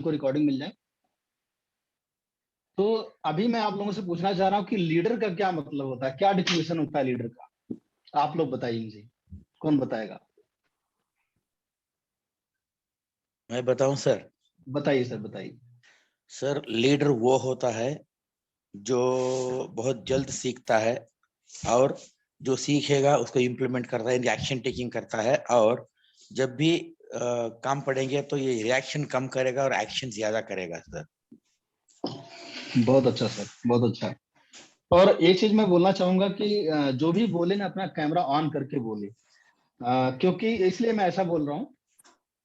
हमको रिकॉर्डिंग मिल जाए। तो अभी मैं आप लोगों से पूछना चाह रहा हूँ कि लीडर का क्या मतलब होता है, क्या डिफिनेशन होता है लीडर का, आप लोग बताइए मुझे, कौन बताएगा? मैं बताऊं सर? बताइए सर, बताइए। सर, लीडर वो होता है जो बहुत जल्द सीखता है और जो सीखेगा उसको इम्प्लीमेंट करता है, एक्शन टेकिंग करता है, और जब भी काम पड़ेंगे तो ये रिएक्शन कम करेगा और एक्शन ज्यादा करेगा सर। बहुत अच्छा सर, बहुत अच्छा। और एक चीज मैं बोलना चाहूंगा कि जो भी बोले ना अपना कैमरा ऑन करके बोले, क्योंकि इसलिए मैं ऐसा बोल रहा हूँ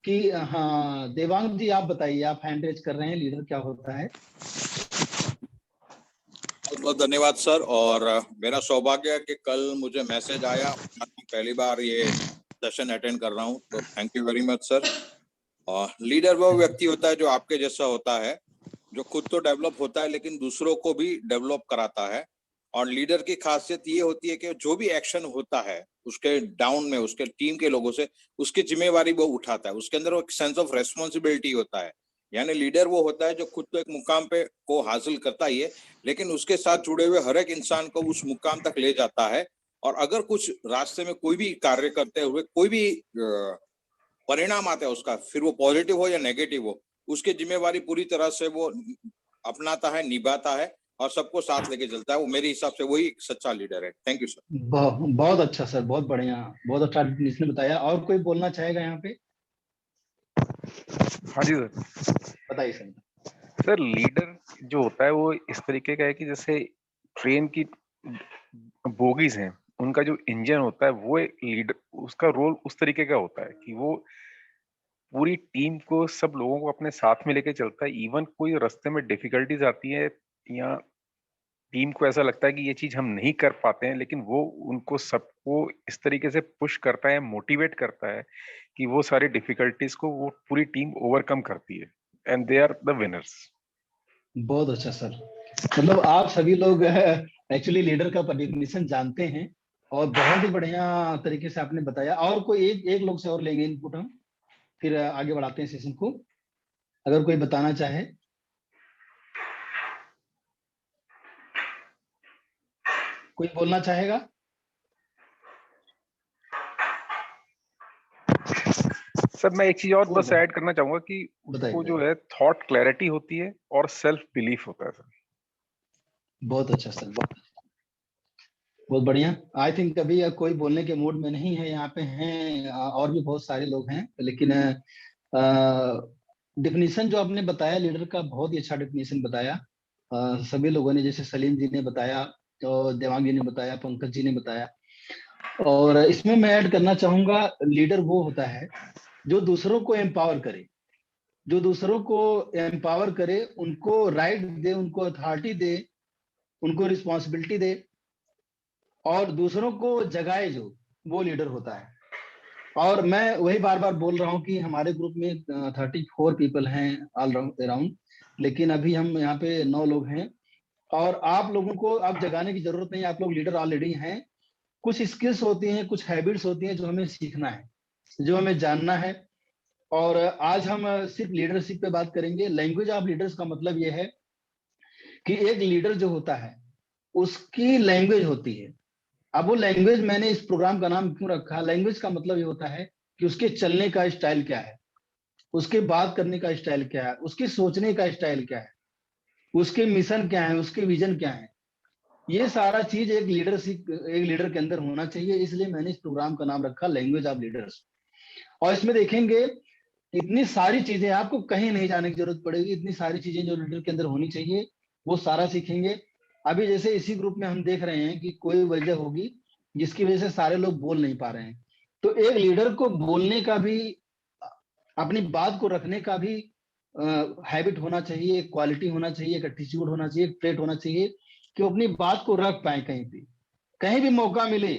कि हाँ देवांग जी आप बताइए, आप हैंड रेज कर रहे हैं, लीडर क्या होता है? बहुत बहुत धन्यवाद सर। और मेरा सौभाग्य है कि कल मुझे मैसेज आया, पहली बार ये सेशन अटेंड कर रहा हूँ, तो thank you very much sir. और लीडर वो व्यक्ति होता है जो आपके जैसा होता है, जो खुद तो डेवलप होता है लेकिन दूसरों को भी डेवलप कराता है। और लीडर की खासियत ये होती है कि जो भी एक्शन होता है उसके डाउन में, उसके टीम के लोगों से, उसकी जिम्मेवारी वो उठाता है, उसके अंदर वो एक सेंस ऑफ रेस्पॉन्सिबिलिटी होता है। यानी लीडर वो होता है जो खुद तो एक मुकाम पे को हासिल करता ही है, लेकिन उसके साथ जुड़े हुए हर एक इंसान को उस मुकाम तक ले जाता है। और अगर कुछ रास्ते में कोई भी कार्य करते हुए कोई भी परिणाम आता है उसका, फिर वो पॉजिटिव हो या नेगेटिव हो, उसकी जिम्मेवारी पूरी तरह से वो अपनाता है, निभाता है और सबको साथ लेके चलता है। वो मेरे हिसाब से वही एक सच्चा लीडर है। Thank you sir. बहुत अच्छा सर, बहुत बढ़िया, बहुत अच्छा इसने बताया। और कोई बोलना चाहेगा यहाँ पे? हाँ जी सर। बताइए सर। सर, लीडर जो होता है वो इस तरीके का है कि जैसे ट्रेन की बोगीज हैं, उनका जो इंजन होता है वो एक लीडर, उसका रोल उस तरीके का होता है कि वो पूरी टीम को, सब लोगों को अपने साथ में लेके चलता है। इवन कोई रास्ते में डिफिकल्टीज आती है या टीम को ऐसा लगता है कि ये चीज हम नहीं कर पाते हैं, लेकिन वो उनको सबको इस तरीके से पुश करता है, मोटिवेट करता है कि वो सारी डिफिकल्टीज को वो पूरी टीम ओवरकम करती है, and they are the winners. बहुत अच्छा सर, मतलब आप सभी लोग एक्चुअली लीडर का डेफिनेशन जानते हैं और बहुत ही बढ़िया तरीके से आपने बताया। और कोई एक एक लोग से और लेंगे इनपुट हम, फिर आगे बढ़ाते हैं सेशन को, अगर कोई बताना चाहे। कोई बोलना चाहेगा? सर, मैं एक चीज और बस बताइए ऐड करना चाहूंगा कि उसको जो बताइए। है थॉट क्लैरिटी होती है और सेल्फ बिलीफ होता है सर। बहुत अच्छा सर, बहुत बढ़िया। आई थिंक अभी कोई बोलने के मूड में नहीं है, यहाँ पे हैं और भी बहुत सारे लोग हैं, लेकिन डिफिनीशन जो आपने बताया लीडर का, बहुत ही अच्छा डिफिनीशन बताया सभी लोगों ने, जैसे सलीम जी ने बताया और देवांग जी ने बताया, पंकज जी ने बताया। और इसमें मैं ऐड करना चाहूंगा, लीडर वो होता है जो दूसरों को एम्पावर करे, जो दूसरों को एम्पावर करे, उनको राइट दे, उनको अथॉरिटी दे, उनको रिस्पॉन्सिबिलिटी दे और दूसरों को जगाए, जो वो लीडर होता है। और मैं वही बार बार बोल रहा हूँ कि हमारे ग्रुप में 34 पीपल हैं ऑल अराउंड, लेकिन अभी हम यहाँ पे 9 लोग हैं। और आप लोगों को अब जगाने की जरूरत नहीं, आप लोग लीडर ऑलरेडी हैं। कुछ स्किल्स होती हैं, कुछ हैबिट्स होती हैं जो हमें सीखना है, जो हमें जानना है। और आज हम सिर्फ लीडरशिप पे बात करेंगे। लैंग्वेज ऑफ लीडर्स का मतलब यह है कि एक लीडर जो होता है उसकी लैंग्वेज होती है। अब वो लैंग्वेज, मैंने इस प्रोग्राम का नाम क्यों रखा, लैंग्वेज का मतलब ये होता है कि उसके चलने का स्टाइल क्या है, उसके बात करने का स्टाइल क्या है, उसके सोचने का स्टाइल क्या है, उसके मिशन क्या है, उसके विजन क्या है। ये सारा चीज एक लीडरशिप, एक लीडर के अंदर होना चाहिए। इसलिए मैंने इस प्रोग्राम का नाम रखा लैंग्वेज ऑफ लीडर्स। और इसमें देखेंगे इतनी सारी चीजें, आपको कहीं नहीं जाने की जरूरत पड़ेगी, इतनी सारी चीजें जो लीडर के अंदर होनी चाहिए वो सारा सीखेंगे। अभी जैसे इसी ग्रुप में हम देख रहे हैं कि कोई वजह होगी जिसकी वजह से सारे लोग बोल नहीं पा रहे हैं, तो एक लीडर को बोलने का भी, अपनी बात को रखने का भी हैबिट होना चाहिए, एक क्वालिटी होना चाहिए, एक एटीट्यूड होना चाहिए, एक ट्रेट होना चाहिए कि वो अपनी बात को रख पाए। कहीं भी मौका मिले,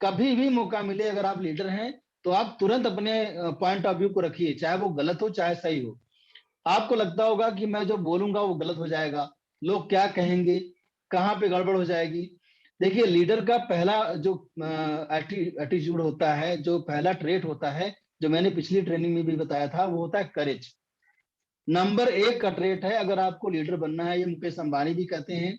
कभी भी मौका मिले, अगर आप लीडर हैं तो आप तुरंत अपने पॉइंट ऑफ व्यू को रखिए, चाहे वो गलत हो चाहे सही हो। आपको लगता होगा कि मैं जो बोलूंगा वो गलत हो जाएगा, लोग क्या कहेंगे, कहाँ पे गड़बड़ हो जाएगी। देखिए लीडर का पहला जो एटीट्यूड होता है, जो पहला ट्रेट होता है, जो मैंने पिछली ट्रेनिंग में भी बताया था, वो होता है करेज। नंबर 1 का ट्रेट है। अगर आपको लीडर बनना है, ये मुकेश अंबानी भी कहते हैं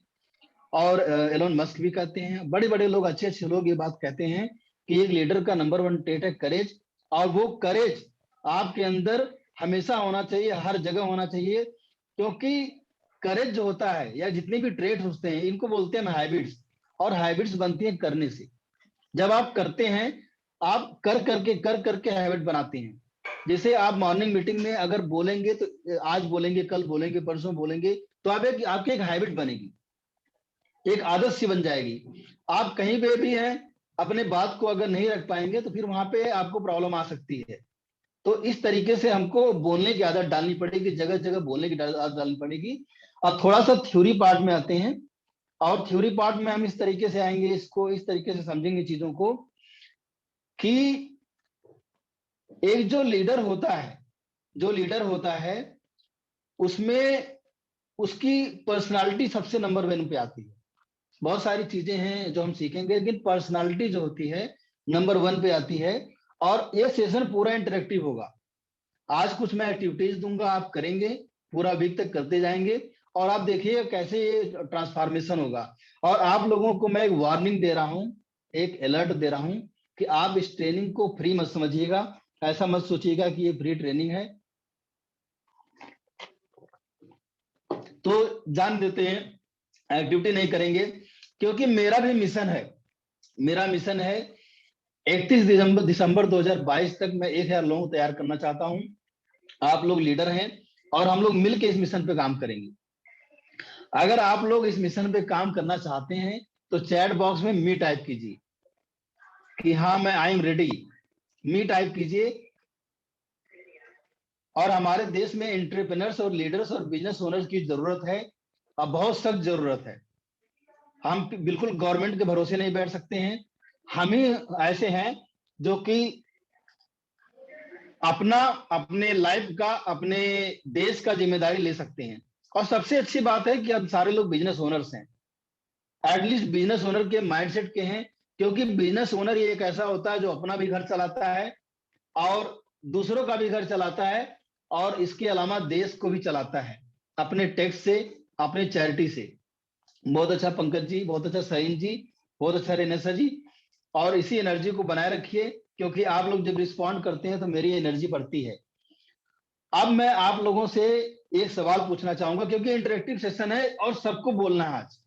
और एलोन मस्क भी कहते हैं, बड़े बड़े लोग, अच्छे अच्छे लोग ये बात कहते हैं कि एक लीडर का नंबर 1 ट्रेट है करेज। और वो करेज आपके अंदर हमेशा होना चाहिए, हर जगह होना चाहिए, क्योंकि करेज जो होता है या जितने भी ट्रेट होते हैं इनको बोलते हैं हैबिट्स, और हैबिट्स बनती है करने से। जब आप करते हैं, आप कर करके हैबिट बनाते हैं। जैसे आप मॉर्निंग मीटिंग में अगर बोलेंगे तो आज बोलेंगे, कल बोलेंगे, परसों बोलेंगे, तो आप आपकी एक हैबिट बनेगी, एक आदत सी बन जाएगी। आप कहीं पे भी हैं, अपने बात को अगर नहीं रख पाएंगे तो फिर वहां पे आपको प्रॉब्लम आ सकती है। तो इस तरीके से हमको बोलने की आदत डालनी पड़ेगी, जगह जगह बोलने की आदत डालनी पड़ेगी। अब थोड़ा सा थ्योरी पार्ट में आते हैं, और थ्योरी पार्ट में हम इस तरीके से आएंगे, इसको इस तरीके से समझेंगे चीजों को, कि एक जो लीडर होता है उसमें उसकी पर्सनालिटी सबसे नंबर 1 पे आती है। बहुत सारी चीजें हैं जो हम सीखेंगे, लेकिन पर्सनालिटी जो होती है नंबर 1 पे आती है। और ये सेशन पूरा इंटरेक्टिव होगा। आज कुछ मैं एक्टिविटीज दूंगा, आप करेंगे, पूरा वीक तक करते जाएंगे, और आप देखिए कैसे ये ट्रांसफॉर्मेशन होगा। और आप लोगों को मैं एक वार्निंग दे रहा हूं, एक अलर्ट दे रहा हूं कि आप इस ट्रेनिंग को फ्री मत समझिएगा। ऐसा मत सोचिएगा कि ये फ्री ट्रेनिंग है। तो जान देते हैं, एक्टिविटी नहीं करेंगे, क्योंकि मेरा भी मिशन है। मेरा मिशन है 31 दिसंबर 2022 तक मैं 1000 लोग तैयार करना चाहता हूं। आप लोग लीडर हैं और हम लोग मिलकर इस मिशन पे काम करेंगे। अगर आप लोग इस मिशन पे काम करना चाहते हैं तो चैट बॉक्स में मी टाइप कीजिए कि हाँ मैं I am ready, me type कीजिए। और हमारे देश में एंटरप्रेन्योर्स और लीडर्स और बिजनेस ओनर्स की जरूरत है, अब बहुत सख्त जरूरत है। हम बिल्कुल गवर्नमेंट के भरोसे नहीं बैठ सकते हैं। हम ही ऐसे हैं जो कि अपने लाइफ का, अपने देश का जिम्मेदारी ले सकते हैं। और सबसे अच्छी बात है कि अब सारे लोग बिजनेस ओनर्स हैं, एटलीस्ट बिजनेस ओनर के माइंडसेट के हैं। क्योंकि बिजनेस ओनर ये एक ऐसा होता है जो अपना भी घर चलाता है और दूसरों का भी घर चलाता है, और इसके अलावा देश को भी चलाता है अपने टैक्स से, अपने चैरिटी से। बहुत अच्छा पंकज जी, बहुत अच्छा सहीन जी, बहुत अच्छा रेनेसा जी। और इसी एनर्जी को बनाए रखिए, क्योंकि आप लोग जब रिस्पॉन्ड करते हैं तो मेरी एनर्जी बढ़ती है। अब मैं आप लोगों से एक सवाल पूछना चाहूंगा, क्योंकि इंटरेक्टिव सेशन है और सबको बोलना है आज।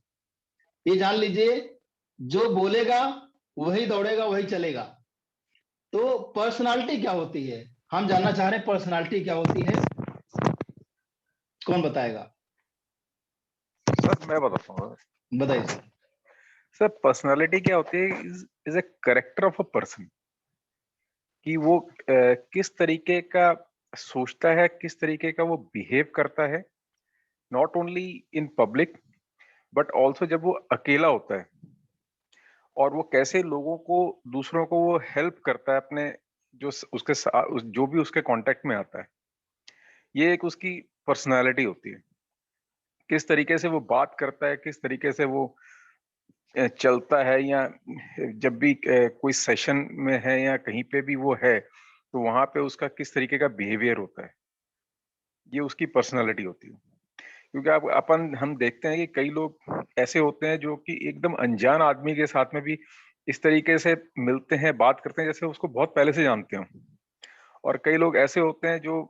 ये जान लीजिए, जो बोलेगा वही दौड़ेगा, वही चलेगा। तो पर्सनालिटी क्या होती है, हम जानना चाह रहे हैं, पर्सनालिटी क्या होती है, कौन बताएगा? सर मैं बताता हूँ। बताइए सर। सर पर्सनालिटी क्या होती है, is a character of a person, कि वो किस तरीके का सोचता है, किस तरीके का वो बिहेव करता है, not only in public but also जब वो अकेला होता है, और वो कैसे लोगों को, दूसरों को वो हेल्प करता है अपने जो भी उसके कांटेक्ट में आता है। ये एक उसकी पर्सनालिटी होती है। किस तरीके से वो बात करता है, किस तरीके से वो चलता है, या जब भी कोई सेशन में है या कहीं पे भी वो है तो वहां पे उसका किस तरीके का बिहेवियर होता है, ये उसकी पर्सनालिटी होती है। क्योंकि हम देखते हैं कि कई लोग ऐसे होते हैं जो कि एकदम अनजान आदमी के साथ में भी इस तरीके से मिलते हैं, बात करते हैं जैसे उसको बहुत पहले से जानते हो। और कई लोग ऐसे होते हैं जो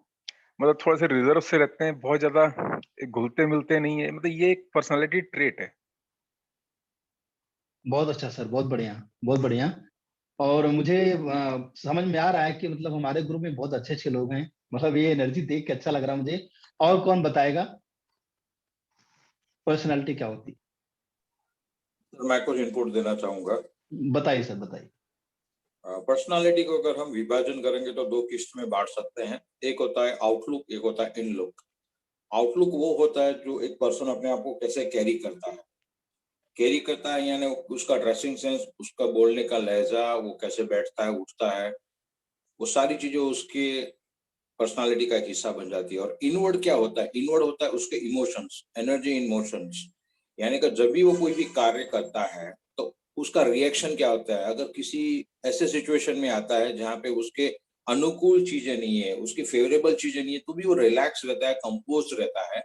मतलब थोड़े से रिजर्व से रहते हैं, बहुत ज्यादा घुलते मिलते नहीं है। मतलब ये एक पर्सनालिटी ट्रेट है। बहुत अच्छा सर, बहुत बढ़िया, बहुत बढ़िया। और मुझे समझ में आ रहा है कि मतलब हमारे ग्रुप में बहुत अच्छे अच्छे लोग हैं, मतलब ये एनर्जी देख के अच्छा लग रहा है मुझे। और कौन बताएगा पर्सनालिटी क्या होती? सर मैं कुछ इनपुट देना चाहूंगा। बताइए सर, बताइए। पर्सनालिटी को अगर हम विभाजन करेंगे तो 2 किस्त में बांट सकते हैं। एक होता है आउटलुक, एक होता है इनलुक। आउटलुक वो होता है जो एक पर्सन अपने आप को कैसे कैरी करता है, यानी उसका ड्रेसिंग सेंस, उसका बोलने का लहजा, वो कैसे बैठता है, उठता है, वो सारी चीजें उसके पर्सनालिटी का एक हिस्सा बन जाती है। और इनवर्ड क्या होता है? इनवर्ड होता है उसके इमोशंस, एनर्जी इन मोशंस। यानी कि जब भी वो कोई भी कार्य करता है तो उसका रिएक्शन क्या होता है। अगर किसी ऐसे सिचुएशन में आता है जहाँ पे उसके अनुकूल चीजें नहीं है, उसकी फेवरेबल चीजें नहीं है, तो भी वो रिलैक्स रहता है, कंपोज रहता है।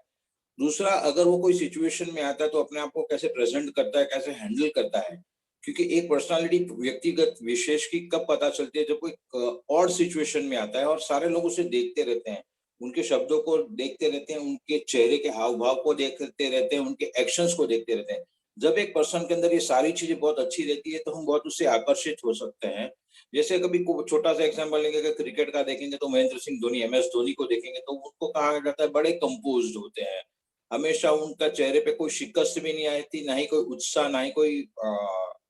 दूसरा, अगर वो कोई सिचुएशन में आता है तो अपने आप को कैसे प्रेजेंट करता है, कैसे हैंडल करता है, क्योंकि एक पर्सनालिटी व्यक्तिगत विशेष की कब पता चलती है, जब कोई और सिचुएशन में आता है और सारे लोग उसे देखते रहते हैं, उनके शब्दों को देखते रहते हैं, उनके चेहरे के हाव भाव को देखते रहते हैं, उनके एक्शंस को देखते रहते हैं। जब एक पर्सन के अंदर ये सारी चीजें बहुत अच्छी रहती है तो हम बहुत उससे आकर्षित हो सकते हैं। जैसे कभी छोटा सा एग्जांपल लेंगे, अगर क्रिकेट का देखेंगे तो महेंद्र सिंह धोनी, MS धोनी को देखेंगे तो उनको कहा जाता है बड़े कंपोज्ड होते हैं, हमेशा उनका चेहरे पे कोई शिकस्त भी नहीं आती, ना ही कोई उत्साह, ना ही कोई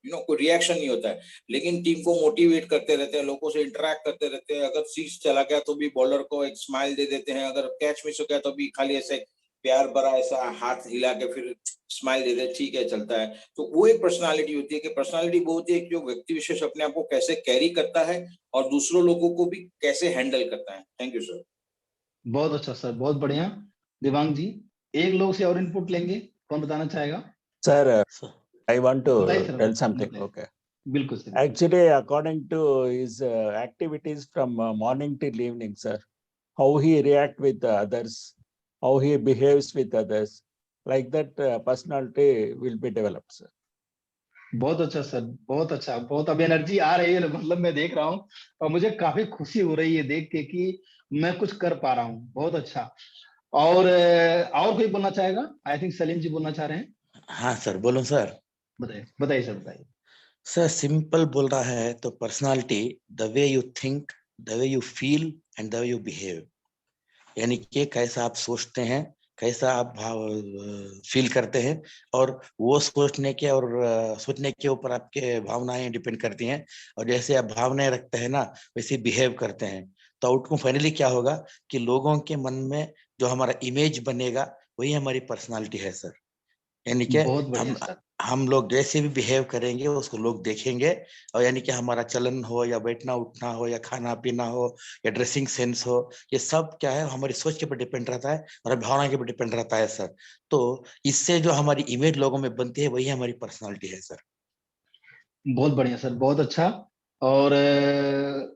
कोई रिएक्शन नहीं होता है, लेकिन टीम को मोटिवेट करते रहते हैं, लोगों से इंटरेक्ट करते रहते हैं। अगर सीज चला गया तो भी बॉलर को एक स्माइल दे देते हैं, अगर कैच मिस हो गया तो भी खाली ऐसे प्यार भरा ऐसा हाथ हिला के फिर स्माइल दे दे, ठीक है चलता है। तो वो एक पर्सनालिटी होती है कि पर्सनालिटी वो होती है कि जो व्यक्ति विशेष अपने आप को कैसे कैरी करता है और दूसरों लोगों को भी कैसे हैंडल करता है। Thank you sir. बहुत अच्छा सर, बहुत बढ़िया। दिवांग जी, एक लोग से और इनपुट लेंगे, कौन बताना चाहेगा? Sir, I want बताइए to सर, tell something. बताइए। Okay. बिल्कुल sir. Actually, according to his activities from morning till evening, sir, how he react with others, how he behaves with others, like that personality will be developed, sir. बहुत अच्छा sir, बहुत अच्छा, बहुत अब energy आ रही है, मतलब मैं देख रहा हूँ और मुझे काफी खुशी हो रही है देख के कि मैं कुछ कर पा रहा हूँ। बहुत अच्छा। और कोई बोलना चाहेगा? आई थिंक सलीम जी बोलना चाह रहे हैं। हाँ सर, बोलो सर। बताइए बताइए सर, बताइए। सर सिंपल बोल रहा है तो personality the way you think, the way you feel and the way you behave, यानी कि कैसा आप सोचते हैं, कैसा आप भाव फील करते हैं, और वो सोचने के और सोचने के ऊपर आपके भावनाएं डिपेंड करती हैं, और जैसे आप भावनाएं रखते हैं ना वैसे बिहेव करते हैं, तो आउटकम फाइनली क्या होगा कि लोगों के मन में जो हमारा इमेज बनेगा वही हमारी पर्सनालिटी है सर। यानी कि बहुत बढ़िया सर। हम लोग जैसे भी बिहेव करेंगे उसको लोग देखेंगे, और यानी कि हमारा चलन हो या बैठना उठना हो या खाना पीना हो या ड्रेसिंग सेंस हो, ये सब क्या है हमारी सोच के ऊपर डिपेंड रहता है और भावना के ऊपर डिपेंड रहता है सर। तो इससे जो हमारी इमेज लोगों में बनती है वही हमारी पर्सनालिटी है सर। बहुत बढ़िया सर, बहुत अच्छा। और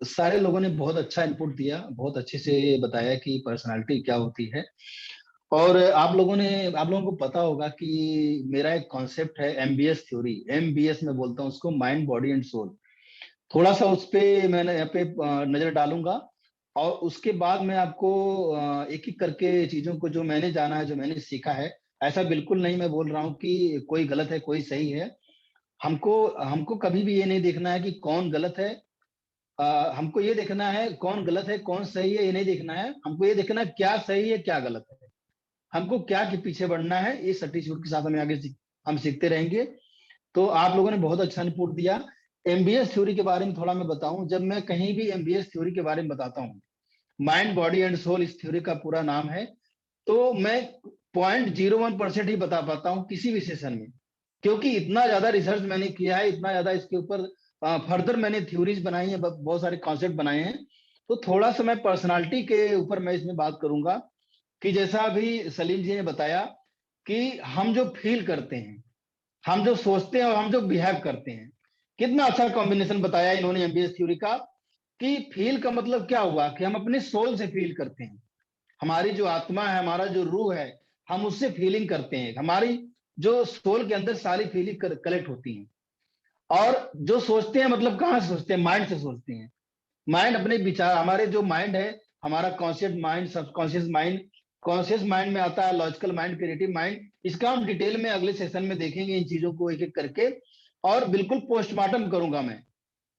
सारे लोगों ने बहुत अच्छा इनपुट दिया, बहुत अच्छे से बताया कि पर्सनालिटी क्या होती है। और आप लोगों को पता होगा कि मेरा एक कॉन्सेप्ट है MBS थ्योरी, MBS मैं बोलता हूँ उसको, माइंड बॉडी एंड सोल। थोड़ा सा उस पे मैंने यहाँ पे नजर डालूंगा और उसके बाद मैं आपको एक एक करके चीजों को जो मैंने जाना है, जो मैंने सीखा है, ऐसा बिल्कुल नहीं मैं बोल रहा हूँ कि कोई गलत है कोई सही है। हमको हमको कभी भी ये नहीं देखना है कि कौन गलत है। हमको ये देखना है कौन गलत है कौन सही है, ये नहीं देखना है। हमको ये देखना है क्या सही है क्या गलत है, हमको क्या के पीछे बढ़ना है। ये सर्टिफिकेट के साथ हमें आगे हम सीखते रहेंगे। तो आप लोगों ने बहुत अच्छा इनपुट दिया। MBS थ्योरी के बारे में थोड़ा मैं बताऊं। जब मैं कहीं भी MBS थ्योरी के बारे में बताता हूँ, माइंड बॉडी एंड सोल इस थ्योरी का पूरा नाम है, तो मैं 0.01% ही बता पाता हूँ किसी भी सेशन में, क्योंकि इतना ज्यादा रिसर्च मैंने किया है, इतना ज्यादा इसके ऊपर फर्दर मैंने थ्योरीज बनाई है, बहुत सारे कॉन्सेप्ट बनाए हैं। तो थोड़ा सा मैं पर्सनालिटी के ऊपर मैं इसमें बात करूंगा कि जैसा अभी सलीम जी ने बताया कि हम जो फील करते हैं, हम जो सोचते हैं और हम जो बिहेव करते हैं, कितना अच्छा कॉम्बिनेशन बताया इन्होंने MBS थ्योरी का। कि फील का मतलब क्या हुआ कि हम अपने सोल से फील करते हैं, हमारी जो आत्मा है, हमारा जो रूह है, हम उससे फीलिंग करते हैं। हमारी जो सोल के अंदर सारी फीलिंग कलेक्ट होती हैं। और जो सोचते हैं मतलब कहाँ से सोचते हैं? माइंड से सोचते हैं। माइंड अपने विचार, हमारे जो माइंड है, हमारा conscious mind, subconscious mind, conscious mind में आता है लॉजिकल माइंड, क्रिएटिव माइंड। इसका हम डिटेल में अगले सेशन में देखेंगे, इन चीजों को एक एक करके। और बिल्कुल पोस्टमार्टम करूंगा मैं,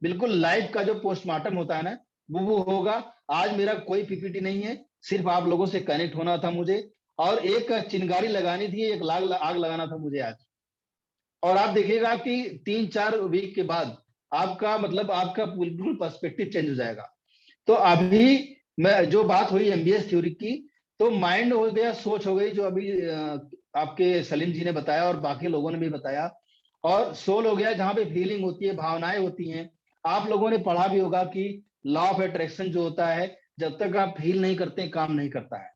बिल्कुल लाइव का जो पोस्टमार्टम होता है ना, वो होगा। आज मेरा कोई PPT नहीं है, सिर्फ आप लोगों से कनेक्ट होना था मुझे, और एक चिंगारी लगानी थी, एक आग लगाना था मुझे आज। और आप देखिएगा कि 3-4 वीक के बाद आपका मतलब आपका बिल्कुल पर्सपेक्टिव चेंज हो जाएगा। तो अभी मैं जो बात हुई MBS थ्योरी की, तो माइंड हो गया, सोच हो गई, जो अभी आपके सलीम जी ने बताया और बाकी लोगों ने भी बताया। और सोल हो गया, जहां पे फीलिंग होती है, भावनाएं होती हैं। आप लोगों ने पढ़ा भी होगा कि लॉ ऑफ अट्रैक्शन जो होता है, जब तक आप फील नहीं करते काम नहीं करता है।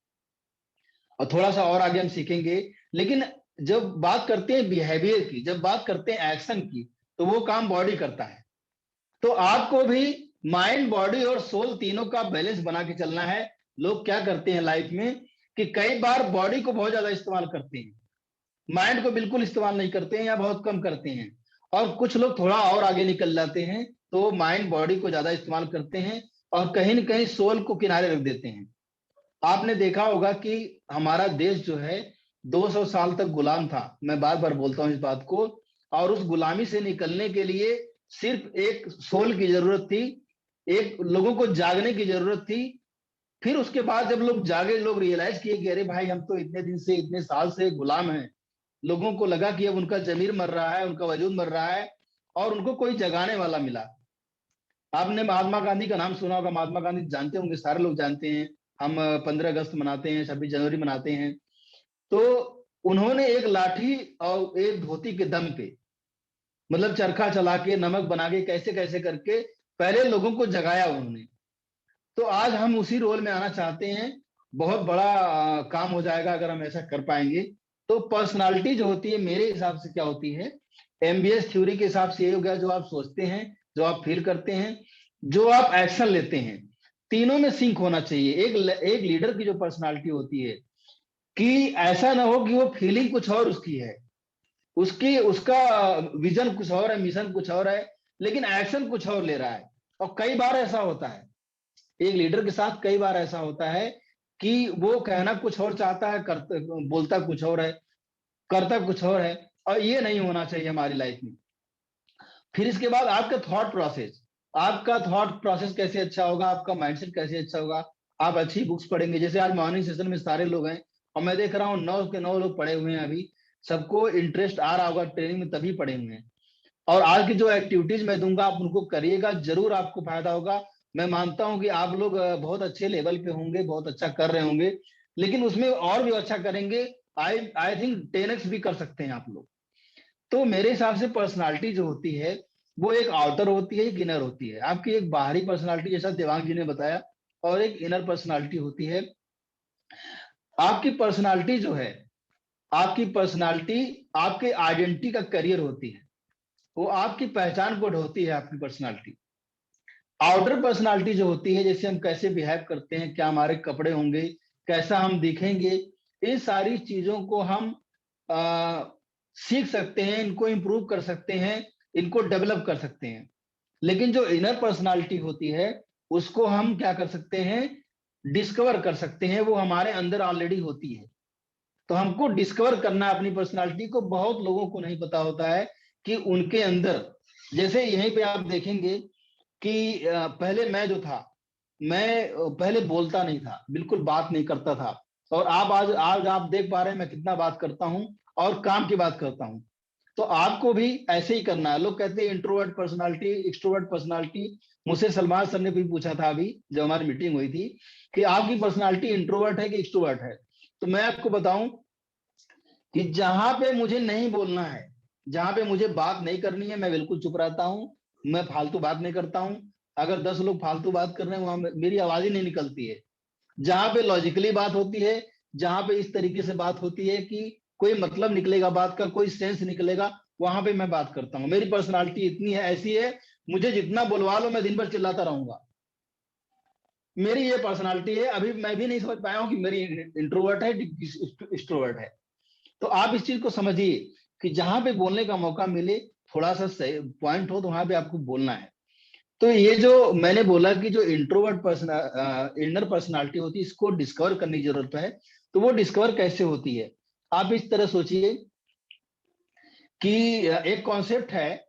और थोड़ा सा और आगे हम सीखेंगे। लेकिन जब बात करते हैं बिहेवियर की, जब बात करते हैं एक्शन की, तो वो काम बॉडी करता है। तो आपको भी माइंड, बॉडी और सोल तीनों का बैलेंस बना के चलना है। लोग क्या करते हैं लाइफ में कि कई बार बॉडी को बहुत ज्यादा इस्तेमाल करते हैं, माइंड को बिल्कुल इस्तेमाल नहीं करते हैं या बहुत कम करते हैं, और कुछ लोग थोड़ा और आगे निकल जाते हैं तो माइंड बॉडी को ज्यादा इस्तेमाल करते हैं और कहीं न कहीं सोल को किनारे रख देते हैं। आपने देखा होगा कि हमारा देश जो है 200 साल तक गुलाम था, मैं बार बार बोलता हूं इस बात को, और उस गुलामी से निकलने के लिए सिर्फ एक सोल की जरूरत थी, एक लोगों को जागने की जरूरत थी। फिर उसके बाद जब लोग जागे, लोग रियलाइज किए कि अरे भाई हम तो इतने दिन से, इतने साल से गुलाम हैं। लोगों को लगा कि अब उनका जमीर मर रहा है, उनका वजूद मर रहा है, और उनको कोई जगाने वाला मिला। आपने महात्मा गांधी का नाम सुना होगा, महात्मा गांधी जानते होंगे, सारे लोग जानते हैं। हम 15 अगस्त मनाते हैं, 26 जनवरी मनाते हैं। तो उन्होंने एक लाठी और एक धोती के दम पे, मतलब चरखा चला के, नमक बना के, कैसे कैसे करके पहले लोगों को जगाया उन्होंने। तो आज हम उसी रोल में आना चाहते हैं। बहुत बड़ा काम हो जाएगा अगर हम ऐसा कर पाएंगे। तो पर्सनालिटी जो होती है मेरे हिसाब से क्या होती है, एमबीएस थ्योरी के हिसाब से ये हो गया, जो आप सोचते हैं, जो आप फील करते हैं, जो आप एक्शन लेते हैं, तीनों में सिंक होना चाहिए। एक लीडर की जो पर्सनालिटी होती है कि ऐसा ना हो कि वो फीलिंग कुछ और उसकी है, उसका विजन कुछ और है, मिशन कुछ और है, लेकिन एक्शन कुछ और ले रहा है। और कई बार ऐसा होता है, एक लीडर के साथ कई बार ऐसा होता है कि वो कहना कुछ और चाहता है, बोलता कुछ और है, करता कुछ और है, और ये नहीं होना चाहिए हमारी लाइफ में। फिर इसके बाद आपका थॉट प्रोसेस कैसे अच्छा होगा, आपका माइंडसेट कैसे अच्छा होगा। आप अच्छी बुक्स पढ़ेंगे, जैसे आज मॉर्निंग सेशन में सारे लोग हैं और मैं देख रहा हूँ 9 के 9 लोग पढ़े हुए हैं। अभी सबको इंटरेस्ट आ रहा होगा ट्रेनिंग में, तभी पढ़े हुए हैं। और आज की जो एक्टिविटीज मैं दूंगा आप उनको करिएगा, जरूर आपको फायदा होगा। मैं मानता हूं कि आप लोग बहुत अच्छे लेवल पे होंगे, बहुत अच्छा कर रहे होंगे, लेकिन उसमें और भी अच्छा करेंगे। आई थिंक 10x भी कर सकते हैं आप लोग। तो मेरे हिसाब से पर्सनालिटी जो होती है वो एक आउटर होती है, एक इनर होती है। आपकी एक बाहरी पर्सनालिटी जैसा देवांग जी ने बताया, और एक इनर पर्सनालिटी होती है। आपकी पर्सनालिटी जो है, आपकी पर्सनालिटी आपके आइडेंटिटी का करियर होती है, वो आपकी पहचान को ढोती है आपकी पर्सनालिटी। आउटर पर्सनालिटी जो होती है, जैसे हम कैसे बिहेव करते हैं, क्या हमारे कपड़े होंगे, कैसा हम दिखेंगे, इन सारी चीजों को हम सीख सकते हैं, इनको इंप्रूव कर सकते हैं, इनको डेवलप कर सकते हैं। लेकिन जो इनर पर्सनालिटी होती है उसको हम क्या कर सकते हैं, डिस्कवर कर सकते हैं, वो हमारे अंदर ऑलरेडी होती है। तो हमको डिस्कवर करना अपनी पर्सनालिटी को। बहुत लोगों को नहीं पता होता है कि उनके अंदर, जैसे यहीं पे आप देखेंगे कि पहले मैं जो था, मैं पहले बोलता नहीं था, बिल्कुल बात नहीं करता था, और आज आप देख पा रहे हैं मैं कितना बात करता हूं और काम की बात करता हूं। तो आपको भी ऐसे ही करना है। लोग कहते हैं इंट्रोवर्ट पर्सनालिटी, एक्सट्रोवर्ट पर्सनालिटी। मुझसे सलमान सर ने भी पूछा था अभी जब हमारी मीटिंग हुई थी कि आपकी पर्सनालिटी इंट्रोवर्ट है कि एक्सट्रोवर्ट है। तो मैं आपको बताऊं कि जहां पे मुझे नहीं बोलना है, जहां पे मुझे बात नहीं करनी है, मैं बिल्कुल चुप रहता हूं, मैं फालतू बात नहीं करता हूं। अगर 10 लोग फालतू बात कर रहे हैं वहां मेरी आवाज ही नहीं निकलती है। जहां पे लॉजिकली बात होती है, जहां पे इस तरीके से बात होती है कि कोई मतलब निकलेगा बात का, कोई सेंस निकलेगा, वहां पे मैं बात करता हूँ। मेरी पर्सनालिटी इतनी है, ऐसी है, मुझे जितना बुलवा लो मैं दिन भर चिल्लाता रहूंगा। मेरी ये पर्सनालिटी है। अभी मैं भी नहीं समझ पाया हूँ कि मेरी इंट्रोवर्ट है एक्सट्रोवर्ट है। तो आप इस चीज को समझिए कि जहां पे बोलने का मौका मिले, थोड़ा सा सही पॉइंट हो तो वहां पे आपको बोलना है। तो ये जो मैंने बोला कि जो इंट्रोवर्ट इनर पर्सनालिटी होती है, इसको डिस्कवर करने की जरूरत है। तो वो डिस्कवर कैसे होती है, आप इस तरह सोचिए कि एक कॉन्सेप्ट है।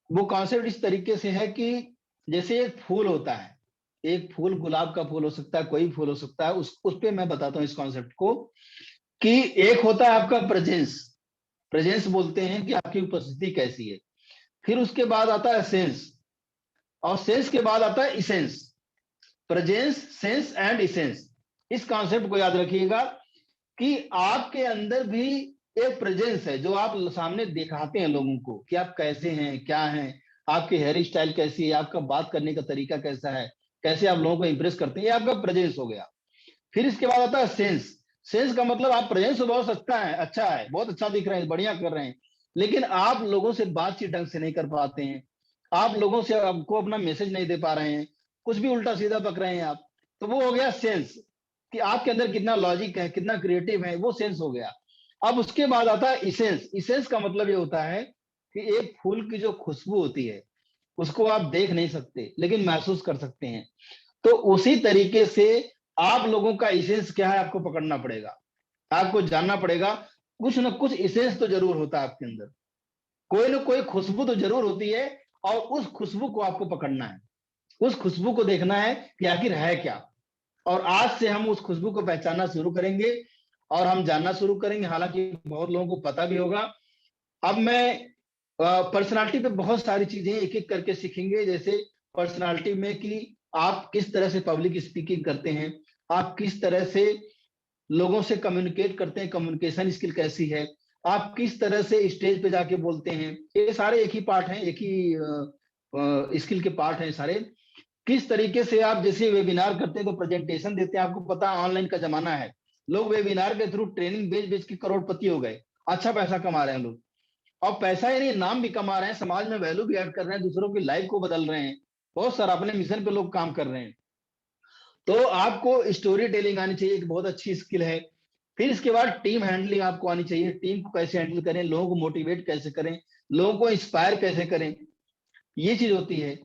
वो कॉन्सेप्ट इस तरीके से है कि जैसे एक फूल होता है, एक फूल गुलाब का फूल हो सकता है, कोई फूल हो सकता है, उस पे मैं बताता हूँ इस कॉन्सेप्ट को कि एक होता है आपका प्रेजेंस। प्रेजेंस बोलते हैं कि आपकी उपस्थिति कैसी है। फिर उसके बाद आता है सेंस, और सेंस के बाद आता है essence. Presence, sense and essence, इस कॉन्सेप्ट को याद रखिएगा कि आपके अंदर भी एक प्रेजेंस है जो आप सामने दिखाते हैं लोगों को कि आप कैसे हैं, क्या हैं, आपकी हेयर स्टाइल कैसी है, आपका बात करने का तरीका कैसा है, कैसे आप लोगों को इंप्रेस करते हैं, ये आपका प्रेजेंस हो गया। फिर इसके बाद आता है सेंस। सेंस का मतलब आप प्रेजेंस बहुत अच्छा है, बहुत अच्छा दिख रहे हैं, बढ़िया कर रहे हैं, लेकिन आप लोगों से बातचीत ढंग से नहीं कर पाते हैं, आप लोगों से आपको अपना मैसेज नहीं दे पा रहे हैं, कुछ भी उल्टा सीधा बक रहे हैं आप, तो वो हो गया सेंस, कि आपके अंदर कितना लॉजिक है, कितना क्रिएटिव है, वो सेंस हो गया। अब उसके बाद आता है इसेंस। इसेंस का मतलब ये होता है कि एक फूल की जो खुशबू होती है उसको आप देख नहीं सकते लेकिन महसूस कर सकते हैं। तो उसी तरीके से आप लोगों का इसेंस क्या है आपको पकड़ना पड़ेगा, आपको जानना पड़ेगा। कुछ ना कुछ इसेंस तो जरूर होता है आपके अंदर, कोई ना कोई खुशबू तो जरूर होती है, और उस खुशबू को आपको पकड़ना है, उस खुशबू को देखना है कि आखिर है क्या। और आज से हम उस खुशबू को पहचानना शुरू करेंगे और हम जानना शुरू करेंगे, हालांकि बहुत लोगों को पता भी होगा। अब मैं पर्सनालिटी पे बहुत सारी चीजें एक एक करके सीखेंगे, जैसे पर्सनालिटी में कि आप किस तरह से पब्लिक स्पीकिंग करते हैं, आप किस तरह से लोगों से कम्युनिकेट करते हैं, कम्युनिकेशन स्किल कैसी है, आप किस तरह से स्टेज पे जाके बोलते हैं, ये सारे एक ही पार्ट हैं, एक ही स्किल के पार्ट हैं सारे। किस तरीके से आप जैसे वेबिनार करते हैं तो प्रेजेंटेशन देते हैं, आपको पता है ऑनलाइन का जमाना है, लोग वेबिनार के थ्रू ट्रेनिंग बेच बेच के करोड़पति हो गए, अच्छा पैसा कमा रहे हैं लोग। और पैसा ही नहीं, नाम भी कमा रहे हैं, समाज में वैल्यू भी ऐड कर रहे हैं, दूसरों की लाइफ को बदल रहे हैं, बहुत सारा अपने मिशन पे लोग काम कर रहे हैं। तो आपको स्टोरी टेलिंग आनी चाहिए, एक बहुत अच्छी स्किल है। फिर इसके बाद टीम हैंडलिंग आपको आनी चाहिए, टीम को कैसे हैंडल करें, लोगों को मोटिवेट कैसे करें, लोगों को इंस्पायर कैसे करें, ये चीज होती है।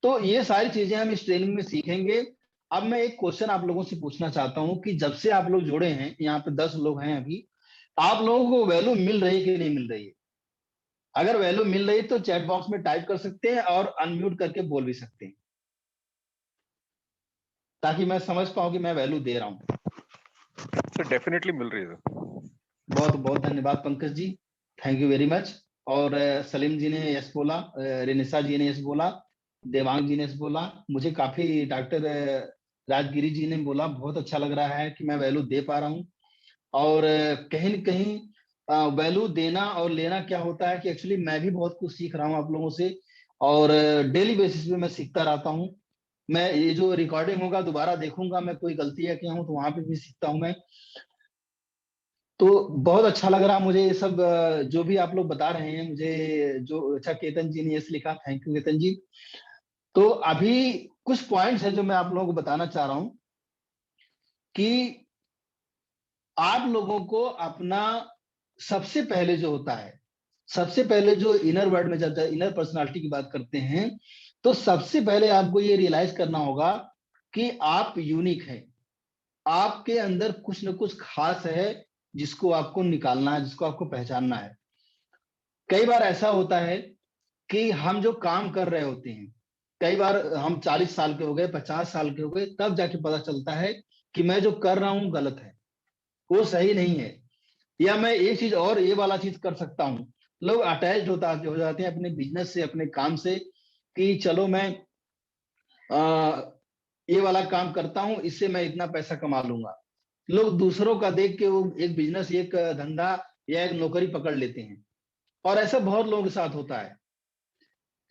तो ये सारी चीजें हम इस ट्रेनिंग में सीखेंगे। अब मैं एक क्वेश्चन आप लोगों से पूछना चाहता हूं कि जब से आप लोग जुड़े हैं, यहाँ पे 10 लोग हैं अभी, आप लोगों को वैल्यू मिल रही है कि नहीं मिल रही है? अगर वैल्यू मिल रही है तो चैट बॉक्स में टाइप कर सकते हैं और अनम्यूट करके बोल भी सकते हैं, ताकि मैं समझ पाऊं कि मैं वैल्यू दे रहा हूं। सर डेफिनेटली मिल रही है सर। बहुत बहुत धन्यवाद Pankaj ji, thank you very much. और सलीम जी ने यस बोला, रेनिसा जी ने यस बोला, देवांग जी ने यस बोला, मुझे काफी डॉक्टर राजगिरी जी ने बोला बहुत अच्छा लग रहा है कि मैं वैल्यू दे पा रहा हूँ। और कहीं न कहीं वैल्यू देना और लेना क्या होता है कि एक्चुअली मैं भी बहुत कुछ सीख रहा हूँ आप लोगों से, और डेली बेसिस पे मैं सीखता रहता हूँ। मैं ये जो रिकॉर्डिंग होगा दोबारा देखूंगा, मैं कोई गलतियां किया हूँ तो वहां पे भी सीखता हूँ मैं। तो बहुत अच्छा लग रहा मुझे ये सब, जो भी आप लोग बता रहे हैं मुझे, जो अच्छा केतन जी ने यस लिखा, थैंक यू केतन जी। तो अभी कुछ पॉइंट्स है जो मैं आप लोगों को बताना चाह रहा हूं कि आप लोगों को अपना सबसे पहले जो होता है, सबसे पहले जो इनर वर्ड में जब इनर पर्सनालिटी की बात करते हैं, तो सबसे पहले आपको ये रियलाइज करना होगा कि आप यूनिक हैं, आपके अंदर कुछ न कुछ खास है जिसको आपको निकालना है, जिसको आपको पहचानना है। कई बार ऐसा होता है कि हम जो काम कर रहे होते हैं, कई बार हम 40 साल के हो गए, 50 साल के हो गए, तब जाके पता चलता है कि मैं जो कर रहा हूं गलत है, वो सही नहीं है, या मैं एक चीज और ये वाला चीज कर सकता हूँ। लोग अटैच हो जाते हैं अपने बिजनेस से, अपने काम से, कि चलो मैं आ, ये वाला काम करता हूँ, इससे मैं इतना पैसा कमा लूंगा। लोग दूसरों का देख के वो एक बिजनेस, एक धंधा या एक नौकरी पकड़ लेते हैं, और ऐसा बहुत लोगों के साथ होता है।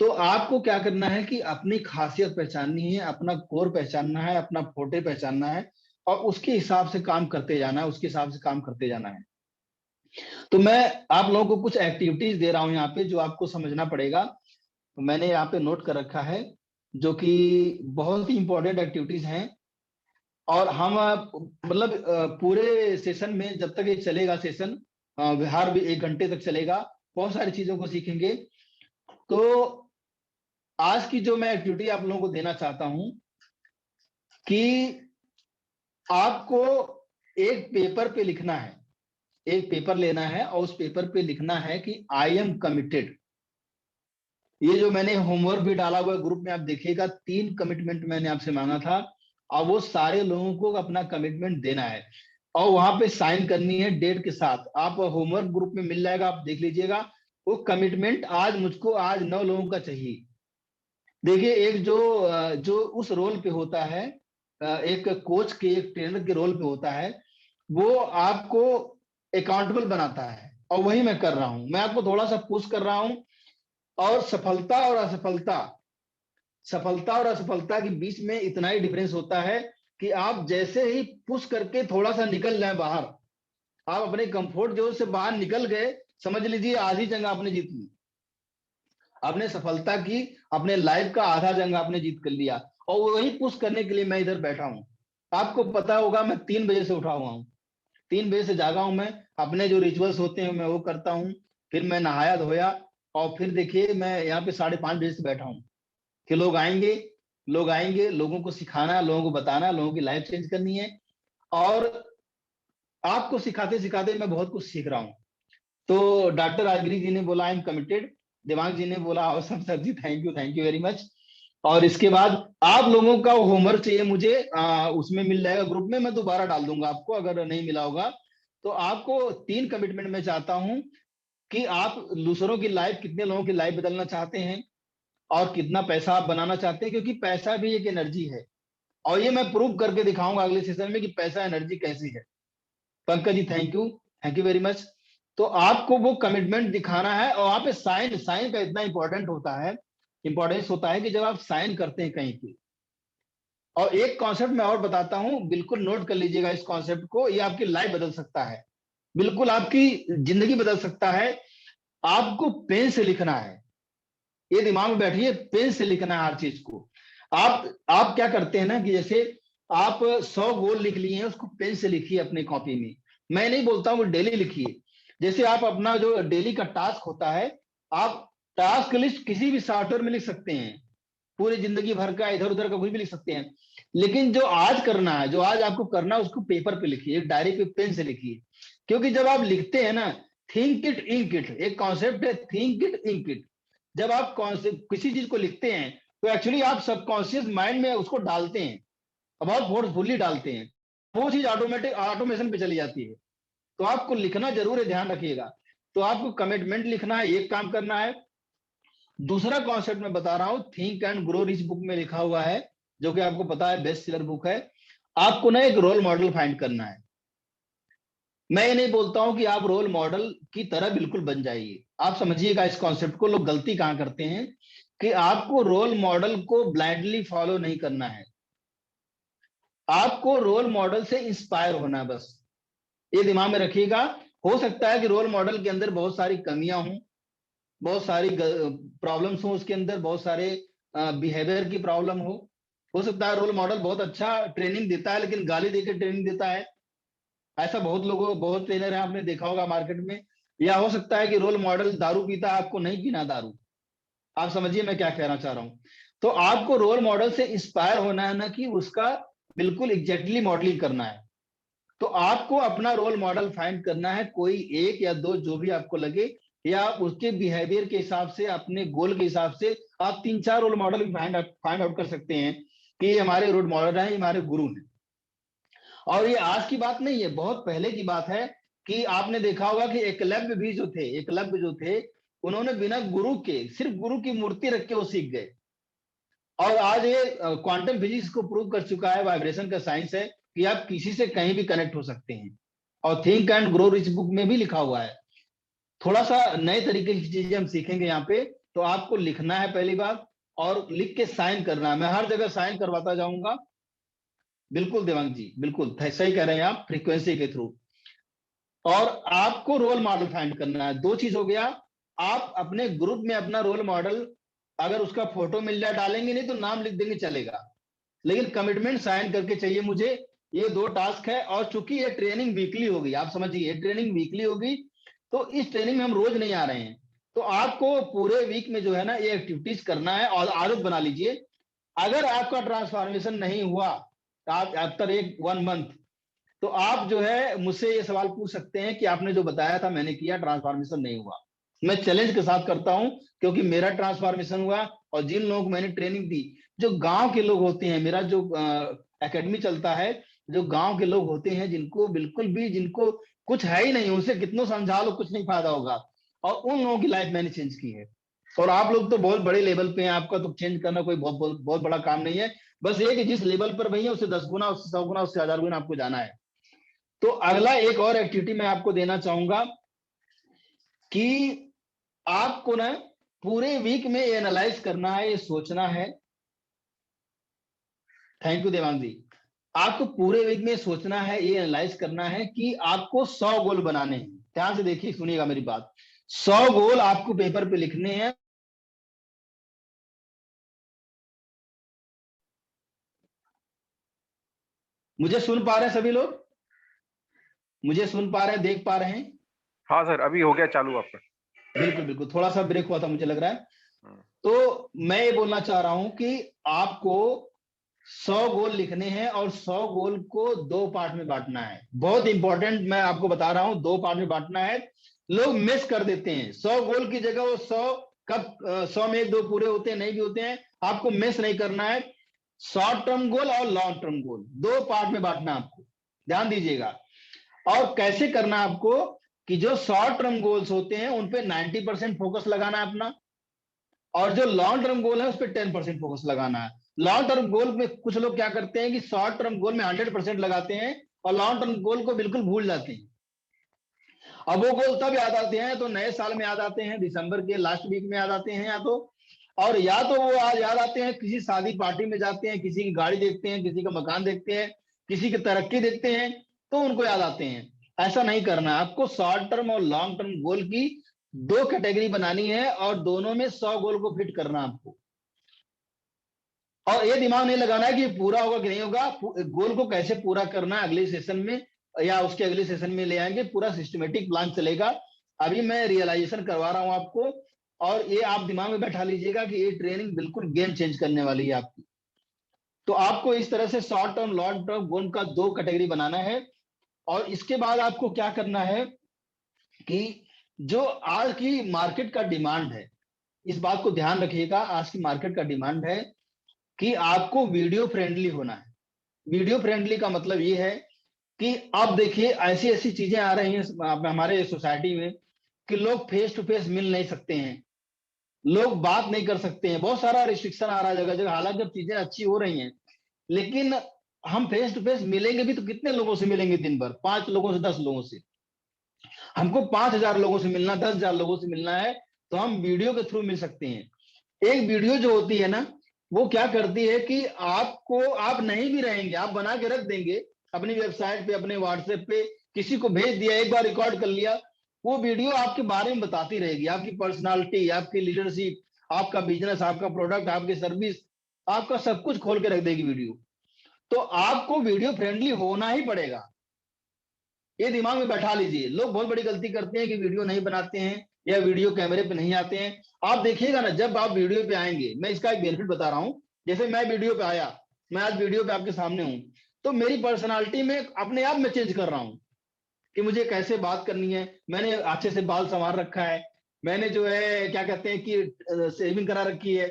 तो आपको क्या करना है कि अपनी खासियत पहचाननी है, अपना कोर पहचानना है, अपना फोटे पहचानना है, और उसके हिसाब से काम करते जाना है, उसके हिसाब से काम करते जाना है। तो मैं आप लोगों को कुछ एक्टिविटीज दे रहा हूं यहाँ पे जो आपको समझना पड़ेगा। तो मैंने यहाँ पे नोट कर रखा है, जो कि बहुत ही इंपॉर्टेंट एक्टिविटीज हैं। और हम मतलब पूरे सेशन में, जब तक ये चलेगा सेशन, बिहार भी 1 घंटे तक चलेगा, बहुत सारी चीजों को सीखेंगे। तो आज की जो मैं एक्टिविटी आप लोगों को देना चाहता हूं कि आपको एक पेपर पे लिखना है, एक पेपर लेना है और उस पेपर पे लिखना है कि आई एम कमिटेड। ये जो मैंने होमवर्क भी डाला हुआ है ग्रुप में, आप देखिएगा 3 कमिटमेंट मैंने आपसे मांगा था, और वो सारे लोगों को अपना कमिटमेंट देना है, और वहां पे साइन करनी है डेट के साथ। आप होमवर्क ग्रुप में मिल जाएगा, आप देख लीजिएगा। वो कमिटमेंट आज मुझको, आज 9 लोगों का चाहिए। देखिए, एक जो उस रोल पे होता है, एक कोच के, एक ट्रेनर के रोल पे होता है, वो आपको अकाउंटेबल बनाता है, और वही मैं कर रहा हूं। मैं आपको थोड़ा सा पुश कर रहा हूं, और सफलता और असफलता के बीच में इतना ही डिफरेंस होता है कि आप जैसे ही पुश करके थोड़ा सा निकल जाए बाहर, आप अपने कंफर्ट जोन से बाहर निकल गए, समझ लीजिए आधी जंग आपने जीत ली। आपने सफलता की, अपने लाइफ का आधा जंग आपने जीत कर लिया, और वही पुश करने के लिए मैं इधर बैठा हूँ। आपको पता होगा मैं 3 बजे से उठा हुआ हूँ, 3 बजे से जागा हूं मैं, अपने जो रिचुअल्स होते हैं मैं वो करता हूँ, फिर मैं नहाया धोया, और फिर देखिए मैं यहाँ पे 5:30 बजे से बैठा हूँ कि लोग आएंगे, लोगों को सिखाना, लोगों को बताना, लोगों की लाइफ चेंज करनी है। और आपको सिखाते सिखाते मैं बहुत कुछ सीख रहा हूँ। तो डॉक्टर राजगिरी जी ने बोला आई एम कमिटेड, दिमाग जी ने बोला awesome sir ji, thank you very much. और इसके बाद आप लोगों का होमवर्क चाहिए मुझे, उसमें मिल जाएगा ग्रुप में, मैं दोबारा डाल दूंगा आपको अगर नहीं मिला होगा। तो आपको 3 कमिटमेंट मैं चाहता हूं कि आप दूसरों की लाइफ, कितने लोगों की लाइफ बदलना चाहते हैं और कितना पैसा आप बनाना चाहते हैं, क्योंकि पैसा भी एक एनर्जी है, और ये मैं प्रूव करके दिखाऊंगा अगले सेशन में कि पैसा एनर्जी कैसी है। Pankaj ji thank you very much. तो आपको वो कमिटमेंट दिखाना है, और वहां पे साइन साइन का इतना इंपॉर्टेंस होता है कि जब आप साइन करते हैं कहीं पे, और एक कॉन्सेप्ट मैं और बताता हूं, बिल्कुल नोट कर लीजिएगा इस कॉन्सेप्ट को, ये आपकी लाइफ बदल सकता है, बिल्कुल आपकी जिंदगी बदल सकता है। आपको पेन से लिखना है, ये दिमाग में बैठिए, पेन से लिखना है हर चीज को। आप क्या करते हैं ना कि जैसे आप 100 गोल लिख लिए हैं, उसको पेन से लिखिए अपने कॉपी में। मैं नहीं बोलता हूँ डेली लिखिए, जैसे आप अपना जो डेली का टास्क होता है, आप टास्क लिस्ट किसी भी सॉफ्टवेयर में लिख सकते हैं, पूरी जिंदगी भर का इधर उधर का कुछ भी लिख सकते हैं, लेकिन जो आज करना है, जो आज आपको करना है, उसको पेपर पे लिखिए, एक डायरी पे पेन से लिखिए। क्योंकि जब आप लिखते हैं ना, थिंक इट इंक इट, एक कॉन्सेप्ट है थिंक इट इंक इट। जब आप किसी चीज को लिखते हैं तो एक्चुअली आप सबकॉन्शियस माइंड में उसको डालते हैं, बहुत फोर्सफुली डालते हैं, वो चीज ऑटोमेटिक ऑटोमेशन पे चली जाती है। तो आपको लिखना जरूर है, ध्यान रखिएगा। तो आपको कमिटमेंट लिखना है, एक काम करना है। दूसरा कॉन्सेप्ट मैं बता रहा हूं, think and grow rich book में लिखा हुआ है, जो कि आपको पता है बेस्ट सेलर बुक है। आपको ना एक रोल मॉडल फाइंड करना है। मैं ये नहीं बोलता हूं कि आप रोल मॉडल की तरह बिल्कुल बन जाइए, आप समझिएगा इस कॉन्सेप्ट को, लोग गलती कहां करते हैं कि आपको रोल मॉडल को ब्लाइंडली फॉलो नहीं करना है, आपको रोल मॉडल से इंस्पायर होना है बस, ये दिमाग में रखिएगा। हो सकता है कि रोल मॉडल के अंदर बहुत सारी कमियां हों, बहुत सारी प्रॉब्लम्स हो, उसके अंदर बहुत सारे बिहेवियर की प्रॉब्लम हो सकता है रोल मॉडल बहुत अच्छा ट्रेनिंग देता है लेकिन गाली देकर ट्रेनिंग देता है, ऐसा बहुत ट्रेनर है, आपने देखा होगा मार्केट में। या हो सकता है कि रोल मॉडल दारू पीता है, आपको नहीं पीना दारू। आप समझिए मैं क्या कहना चाह रहा हूं। तो आपको रोल मॉडल से इंस्पायर होना है, ना कि उसका बिल्कुल एग्जैक्टली मॉडलिंग करना है। तो आपको अपना रोल मॉडल फाइंड करना है, कोई एक या दो जो भी आपको लगे, या उसके बिहेवियर के हिसाब से, अपने गोल के हिसाब से आप 3-4 रोल मॉडल भी फाइंड आउट कर सकते हैं कि ये हमारे रोल मॉडल हैं, ये हमारे गुरु हैं। और ये आज की बात नहीं है, बहुत पहले की बात है कि आपने देखा होगा कि एकलव्य जो थे, उन्होंने बिना गुरु के, सिर्फ गुरु की मूर्ति रख के वो सीख गए। और आज ये क्वांटम फिजिक्स को प्रूव कर चुका है, वाइब्रेशन का साइंस है कि आप किसी से कहीं भी कनेक्ट हो सकते हैं। और think and grow rich book में भी लिखा हुआ है। थोड़ा सा नए तरीके की चीजें हम सीखेंगे यहाँ पे। तो आपको लिखना है पहली बात, और लिख के साइन करना है, मैं हर जगह साइन करवाता जाऊंगा। बिल्कुल देवांग जी, बिल्कुल सही कह रहे हैं आप, फ्रीक्वेंसी के थ्रू। और आपको रोल मॉडल फाइंड करना है, 2 चीज हो गया। आप अपने ग्रुप में अपना रोल मॉडल, अगर उसका फोटो मिल जाए डालेंगे, नहीं तो नाम लिख देंगे चलेगा, लेकिन कमिटमेंट साइन करके चाहिए मुझे। ये 2 टास्क है, और चूंकि ये ट्रेनिंग वीकली होगी, आप समझिए ये ट्रेनिंग वीकली होगी, तो इस ट्रेनिंग में हम रोज नहीं आ रहे हैं। तो आपको पूरे वीक में जो है ना ये एक्टिविटीज करना है, और आदत बना लीजिए। अगर आपका ट्रांसफॉर्मेशन नहीं हुआ आप आफ्टर 1 मंथ, तो आप जो है मुझसे ये सवाल पूछ सकते हैं कि आपने जो बताया था मैंने किया, ट्रांसफॉर्मेशन नहीं हुआ। मैं चैलेंज के साथ करता हूं, क्योंकि मेरा ट्रांसफॉर्मेशन हुआ, और जिन लोगों को मैंने ट्रेनिंग दी, जो गांव के लोग होते हैं, मेरा जो एकेडमी चलता है, जो गांव के लोग होते हैं, जिनको बिल्कुल भी, जिनको कुछ है ही नहीं, उनसे कितना समझा लो कुछ नहीं फायदा होगा, और उन लोगों की लाइफ मैंने चेंज की है। और आप लोग तो बहुत बड़े लेवल पे हैं, आपका तो चेंज करना कोई बहुत बड़ा काम नहीं है। बस ये कि जिस लेवल पर भैया उससे 10 गुना, उससे 100 गुना, उससे 1000 गुना आपको जाना है। तो अगला एक और एक्टिविटी मैं आपको देना चाहूंगा कि आपको ना पूरे वीक में एनालाइज करना है, ये सोचना है। थैंक यू देवांग जी। आपको पूरे वीक में सोचना है, ये एनालाइज करना है कि आपको 100 गोल बनाने हैं। ध्यान से देखिए, सुनिएगा मेरी बात। 100 गोल आपको पेपर पे लिखने हैं, मुझे सुन पा रहे हैं सभी लोग? मुझे सुन पा रहे हैं, देख पा रहे हैं? हाँ सर, अभी हो गया चालू आपका। बिल्कुल बिल्कुल, थोड़ा सा ब्रेक हुआ था मुझे लग रहा है। हम्म। तो मैं ये बोलना चाह रहा हूं कि आपको 100 गोल लिखने हैं और 100 गोल को 2 पार्ट में बांटना है। बहुत इंपॉर्टेंट मैं आपको बता रहा हूं, 2 पार्ट में बांटना है। लोग मिस कर देते हैं, 100 गोल की जगह वो 100 कब 100 में 1-2 पूरे होते हैं, नहीं भी होते हैं। आपको मिस नहीं करना है। शॉर्ट टर्म गोल और लॉन्ग टर्म गोल 2 पार्ट में बांटना है आपको, ध्यान दीजिएगा। और कैसे करना है आपको कि जो शॉर्ट टर्म गोल्स होते हैं उन पे 90% फोकस लगाना है अपना, और जो लॉन्ग टर्म गोल है उस पर 10% फोकस लगाना है। लॉन्ग टर्म गोल में कुछ लोग क्या करते हैं कि शॉर्ट टर्म गोल में 100% लगाते हैं और लॉन्ग टर्म गोल को बिल्कुल भूल जाते हैं। अब वो गोल तब याद आते हैं तो नए साल में याद आते हैं, दिसंबर के लास्ट वीक में याद आते हैं, या तो वो आज याद आते हैं किसी शादी पार्टी में जाते हैं, किसी की गाड़ी देखते हैं, किसी का मकान देखते हैं, किसी की तरक्की देखते हैं तो उनको याद आते हैं। ऐसा नहीं करना है आपको। शॉर्ट टर्म और लॉन्ग टर्म गोल की 2 कैटेगरी बनानी है और दोनों में 100 गोल को फिट करना आपको। और ये दिमाग नहीं लगाना है कि पूरा होगा कि नहीं होगा। गोल को कैसे पूरा करना है अगले सेशन में या उसके अगले सेशन में ले आएंगे, पूरा सिस्टमेटिक प्लान चलेगा। अभी मैं रियलाइजेशन करवा रहा हूं आपको, और ये आप दिमाग में बैठा लीजिएगा कि ये ट्रेनिंग बिल्कुल गेम चेंज करने वाली है आपकी। तो आपको इस तरह से short term long term goal का 2 कैटेगरी बनाना है। और इसके बाद आपको क्या करना है कि जो आज की मार्केट का डिमांड है, इस बात को ध्यान रखिएगा, आज की मार्केट का डिमांड है कि आपको वीडियो फ्रेंडली होना है। वीडियो फ्रेंडली का मतलब ये है कि अब देखिए ऐसी ऐसी चीजें आ रही हैं हमारे सोसाइटी में कि लोग फेस टू फेस मिल नहीं सकते हैं, लोग बात नहीं कर सकते हैं, बहुत सारा रिस्ट्रिक्शन आ रहा है जगह जगह। हालांकि जब चीजें अच्छी हो रही हैं, लेकिन हम फेस टू फेस मिलेंगे भी तो कितने लोगों से मिलेंगे दिन भर? 5 लोगों से, 10 लोगों से। हमको 5000 लोगों से मिलना, 10,000 लोगों से मिलना है तो हम वीडियो के थ्रू मिल सकते हैं। एक वीडियो जो होती है ना, वो क्या करती है कि आपको, आप नहीं भी रहेंगे, आप बना के रख देंगे अपनी वेबसाइट पे, अपने व्हाट्सएप पे, किसी को भेज दिया, एक बार रिकॉर्ड कर लिया, वो वीडियो आपके बारे में बताती रहेगी, आपकी पर्सनालिटी, आपकी लीडरशिप, आपका बिजनेस, आपका प्रोडक्ट, आपकी सर्विस, आपका सब कुछ खोल के रख देगी वीडियो। तो आपको वीडियो फ्रेंडली होना ही पड़ेगा, ये दिमाग में बैठा लीजिए। लोग बहुत बड़ी गलती करते हैं कि वीडियो नहीं बनाते हैं या वीडियो कैमरे पे नहीं आते हैं। आप देखिएगा ना, जब आप वीडियो पे आएंगे, मैं इसका एक बेनिफिट बता रहा हूं। जैसे मैं वीडियो पे आया, मैं आज वीडियो पे आपके सामने हूं, तो मेरी पर्सनालिटी में अपने आप में चेंज कर रहा हूं कि मुझे कैसे बात करनी है। मैंने अच्छे से बाल संवार रखा है, मैंने जो है क्या कहते हैं कि शेविंग करा रखी है,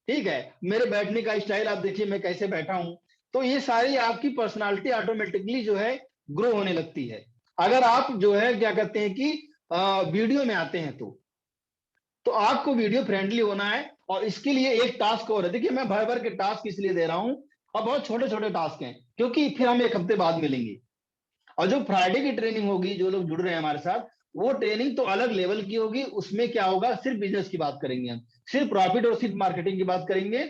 ठीक है, मेरे बैठने का स्टाइल आप देखिए, मैं कैसे बैठा हूं। तो ये सारी आपकी पर्सनालिटी ऑटोमेटिकली जो है ग्रो होने लगती है, अगर आप जो है क्या कहते हैं कि वीडियो में आते हैं तो आपको वीडियो फ्रेंडली होना है। और इसके लिए एक टास्क और है, देखिए मैं भर भर के टास्क इसलिए दे रहा हूं, और बहुत छोटे छोटे टास्क हैं, क्योंकि फिर हम 1 हफ्ते बाद मिलेंगे। और जो फ्राइडे की ट्रेनिंग होगी, जो लोग जुड़ रहे हैं हमारे साथ, वो ट्रेनिंग तो अलग लेवल की होगी। उसमें क्या होगा, सिर्फ बिजनेस की बात करेंगे हम, सिर्फ प्रॉफिट और सिर्फ मार्केटिंग की बात करेंगे।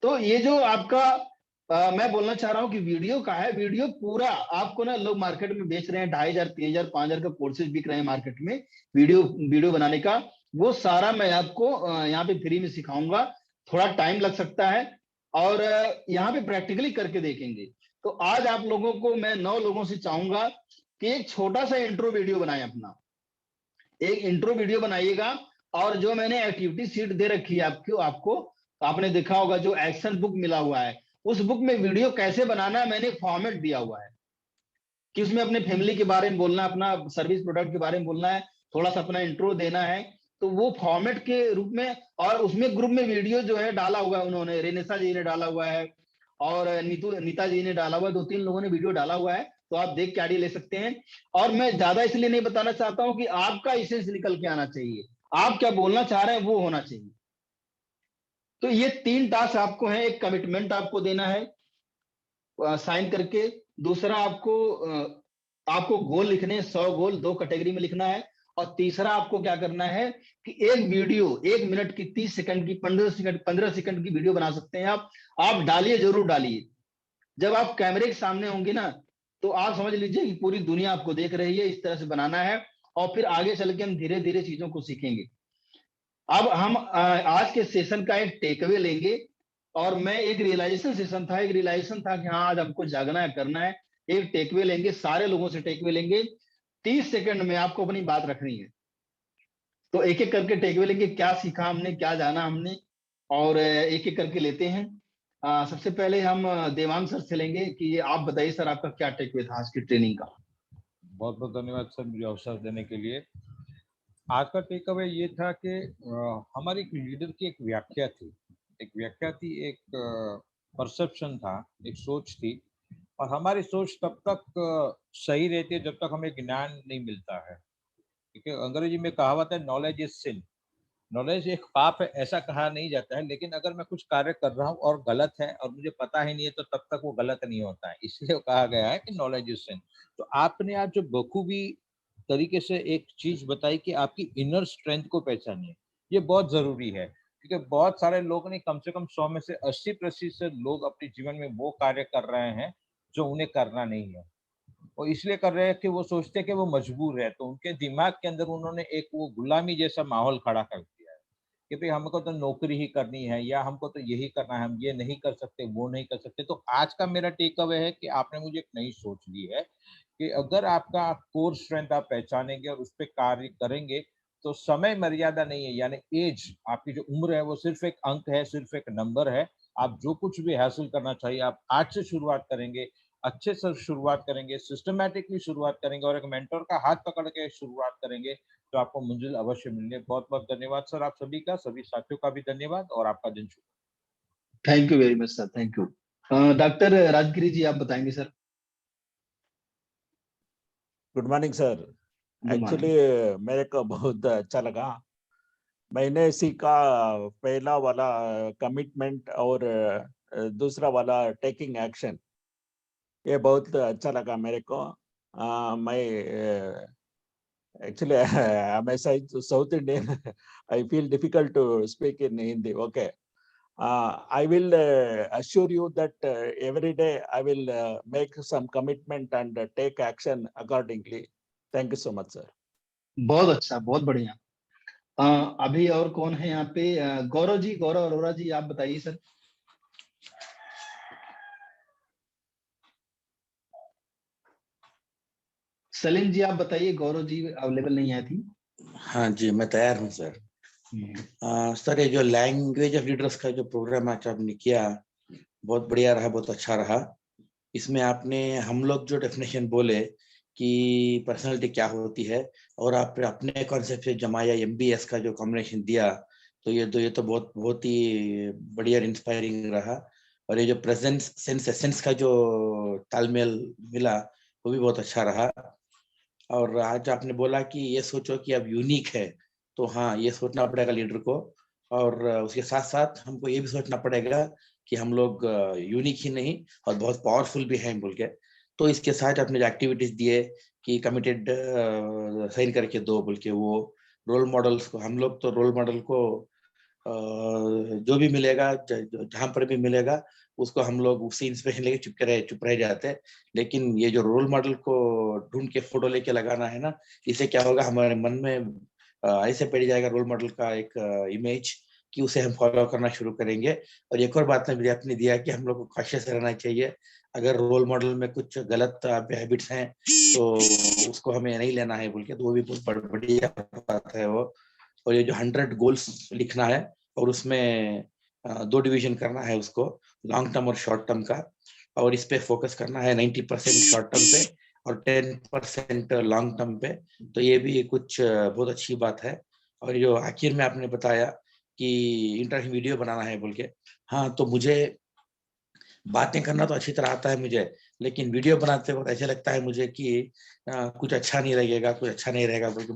तो ये जो आपका मैं बोलना चाह रहा हूं कि वीडियो का है, वीडियो पूरा आपको ना, लोग मार्केट में बेच रहे हैं 2500, 3000, 5000 का कोर्सेज बिक रहे हैं मार्केट में वीडियो बनाने का, वो सारा मैं आपको यहाँ पे फ्री में सिखाऊंगा। थोड़ा टाइम लग सकता है और यहाँ पे प्रैक्टिकली करके देखेंगे। तो आज आप लोगों को मैं 9 लोगों से चाहूंगा कि एक छोटा सा इंट्रो वीडियो बनाएं अपना, एक इंट्रो वीडियो बनाइएगा। और जो मैंने एक्टिविटी सीट दे रखी है आपको आपने देखा होगा, जो एक्शन बुक मिला हुआ है, उस बुक में वीडियो कैसे बनाना है मैंने फॉर्मेट दिया हुआ है कि उसमें अपने फैमिली के बारे में बोलना, अपना सर्विस प्रोडक्ट के बारे में बोलना है, थोड़ा सा अपना इंट्रो देना है। तो वो फॉर्मेट के रूप में, और उसमें ग्रुप में वीडियो जो है डाला हुआ है उन्होंने, रेनेसा जी ने डाला हुआ है और नीता जी ने डाला हुआ है, 2-3 लोगों ने वीडियो डाला हुआ है, तो आप देख के आइडिया ले सकते हैं। और मैं ज्यादा इसलिए नहीं बताना चाहता हूं कि आपका इसेंस निकल के आना चाहिए, आप क्या बोलना चाह रहे हैं वो होना चाहिए। तो ये 3 टास्क आपको है, एक कमिटमेंट आपको देना है साइन करके, दूसरा आपको गोल लिखने, 100 गोल 2 कैटेगरी में लिखना है, और तीसरा आपको क्या करना है कि एक वीडियो 1 मिनट की, 30 सेकंड की, 15 सेकंड की वीडियो बना सकते हैं आप डालिए, जरूर डालिए। जब आप कैमरे के सामने होंगे ना, तो आप समझ लीजिए कि पूरी दुनिया आपको देख रही है, इस तरह से बनाना है। और फिर आगे चल के हम धीरे धीरे चीजों को सीखेंगे। अब हम आज के सेशन का एक टेकअवे लेंगे और मैं एक रियलाइजेशन सेशन था, एक रियलाइजेशन था कि हाँ आज हमको जागना है, करना है। एक टेकवे लेंगे, सारे लोगों से टेकवे लेंगे, 30 सेकंड में आपको अपनी बात रखनी है। तो एक एक करके टेकवे लेंगे, क्या सीखा हमने, क्या जाना हमने, और एक एक करके लेते हैं। सबसे पहले हम देवांग सर से लेंगे कि आप बताइए सर, आपका क्या टेकवे था आज की ट्रेनिंग का। बहुत बहुत धन्यवाद सर मुझे अवसर देने के लिए। आज का टेक अवे ये था कि हमारी एक लीडर की एक व्याख्या थी, एक परसेप्शन था, एक सोच थी। और हमारी सोच तब तक सही रहती है जब तक हमें ज्ञान नहीं मिलता है। क्योंकि अंग्रेजी में कहावत है, नॉलेज इज सिन। नॉलेज एक पाप है ऐसा कहा नहीं जाता है, लेकिन अगर मैं कुछ कार्य कर रहा हूँ और गलत है और मुझे पता ही नहीं है तो तब तक वो गलत नहीं होता है, इसलिए कहा गया है कि नॉलेज इज सिन। तो आपने आज जो बखूबी तरीके से एक चीज बताई कि आपकी इनर स्ट्रेंथ को पहचानिए, ये बहुत जरूरी है। क्योंकि बहुत सारे लोग नहीं, कम से कम 100 में से 80% लोग अपने जीवन में वो कार्य कर रहे हैं जो उन्हें करना नहीं है। और इसलिए कर रहे हैं कि वो सोचते हैं कि वो मजबूर है, तो उनके दिमाग के अंदर उन्होंने एक वो गुलामी जैसा माहौल खड़ा कर दिया है कि भाई हमको तो नौकरी ही करनी है या हमको तो यही करना है, हम ये नहीं कर सकते, वो नहीं कर सकते। तो आज का मेरा टेक अवे है कि आपने मुझे एक नई सोच दी है कि अगर आपका कोर स्ट्रेंथ आप पहचानेंगे और उस पर कार्य करेंगे तो समय मर्यादा नहीं है, यानी एज, आपकी जो उम्र है वो सिर्फ एक अंक है, सिर्फ एक नंबर है। आप जो कुछ भी हासिल करना चाहिए आप आज से शुरुआत करेंगे, अच्छे से शुरुआत करेंगे, सिस्टमैटिकली शुरुआत करेंगे और एक मेंटर का हाथ पकड़ के शुरुआत करेंगे तो आपको मंजिल अवश्य मिलनी है। बहुत बहुत धन्यवाद सर, आप सभी का, सभी साथियों का भी धन्यवाद और आपका दिन शुभ। Thank you very much sir, thank you. Doctor Rajgiri ji, आप बताएंगे sir. Good morning sir. Good actually morning. मेरे को बहुत अच्छा लगा। मैंने सीखा पहला वाला कमिटमेंट और दूसरा वाला टेकिंग एक्शन, ये बहुत अच्छा लगा मेरे को। मैं एक्चुअली मैं South Indian, I feel difficult to speak in Hindi. Okay, I will assure you that every day I will make some commitment and take action accordingly. Thank you so much, sir. बहुत अच्छा, बहुत बढ़िया। अभी और कौन है यहाँ पे? गौरव जी, गौरव अरोड़ा जी, आप बताइए सर। सलीम जी आप बताइए, गौरव जी अवेलेबल नहीं है थी। हाँ जी, मैं तैयार हूँ सर। सर ये जो लैंग्वेज ऑफ लीडर्स का जो प्रोग्राम आज आपने किया बहुत बढ़िया रहा, बहुत अच्छा रहा। इसमें आपने हम लोग जो डेफिनेशन बोले कि पर्सनालिटी क्या होती है और आपने अपने कॉन्सेप्ट से जमाया MBS का जो कॉम्बिनेशन दिया, तो ये तो बहुत बहुत ही बढ़िया इंस्पायरिंग रहा। और ये जो प्रेजेंस सेंस एसेंस का जो तालमेल मिला वो भी बहुत अच्छा रहा। और आज आपने बोला कि ये सोचो कि अब यूनिक है, तो हाँ ये सोचना पड़ेगा लीडर को। और उसके साथ साथ हमको ये भी सोचना पड़ेगा कि हम लोग यूनिक ही नहीं और बहुत पावरफुल भी हैं बोल के। तो इसके साथ आपने जो एक्टिविटीज दिए कि कमिटेड साइन करके दो बोल के, वो रोल मॉडल्स को, हम लोग तो रोल मॉडल को जो भी मिलेगा, जहां पर भी मिलेगा उसको हम लोग उसी इंस्पिरेशन लेके चुप रह जाते हैं। लेकिन ये जो रोल मॉडल को ढूंढ के फोटो लेके लगाना है ना, इससे क्या होगा, हमारे मन में ऐसे पड़ जाएगा रोल मॉडल का एक इमेज कि उसे हम फॉलो करना शुरू करेंगे। और एक और बात में आपने दिया कि हम लोग को कॉशियस रहना चाहिए, अगर रोल मॉडल में कुछ गलत हैबिट्स हैं तो उसको हमें नहीं लेना है बोल के, तो वो भी बहुत बढ़िया बात है वो। और ये जो 100 गोल्स लिखना है और उसमें 2 डिवीजन करना है उसको, लॉन्ग टर्म और शॉर्ट टर्म का, और इस पे फोकस करना है 90% शॉर्ट टर्म पे और 10% लॉन्ग टर्म पे। तो ये भी कुछ बहुत अच्छी बात है। और जो आखिर में आपने बताया कि इंटरेक्टिव वीडियो बनाना है बोल के, हाँ तो मुझे बातें करना तो अच्छी तरह आता है मुझे, लेकिन वीडियो बनाते वक्त ऐसे लगता है मुझे कि कुछ अच्छा नहीं लगेगा, कुछ अच्छा नहीं रहेगा बोल के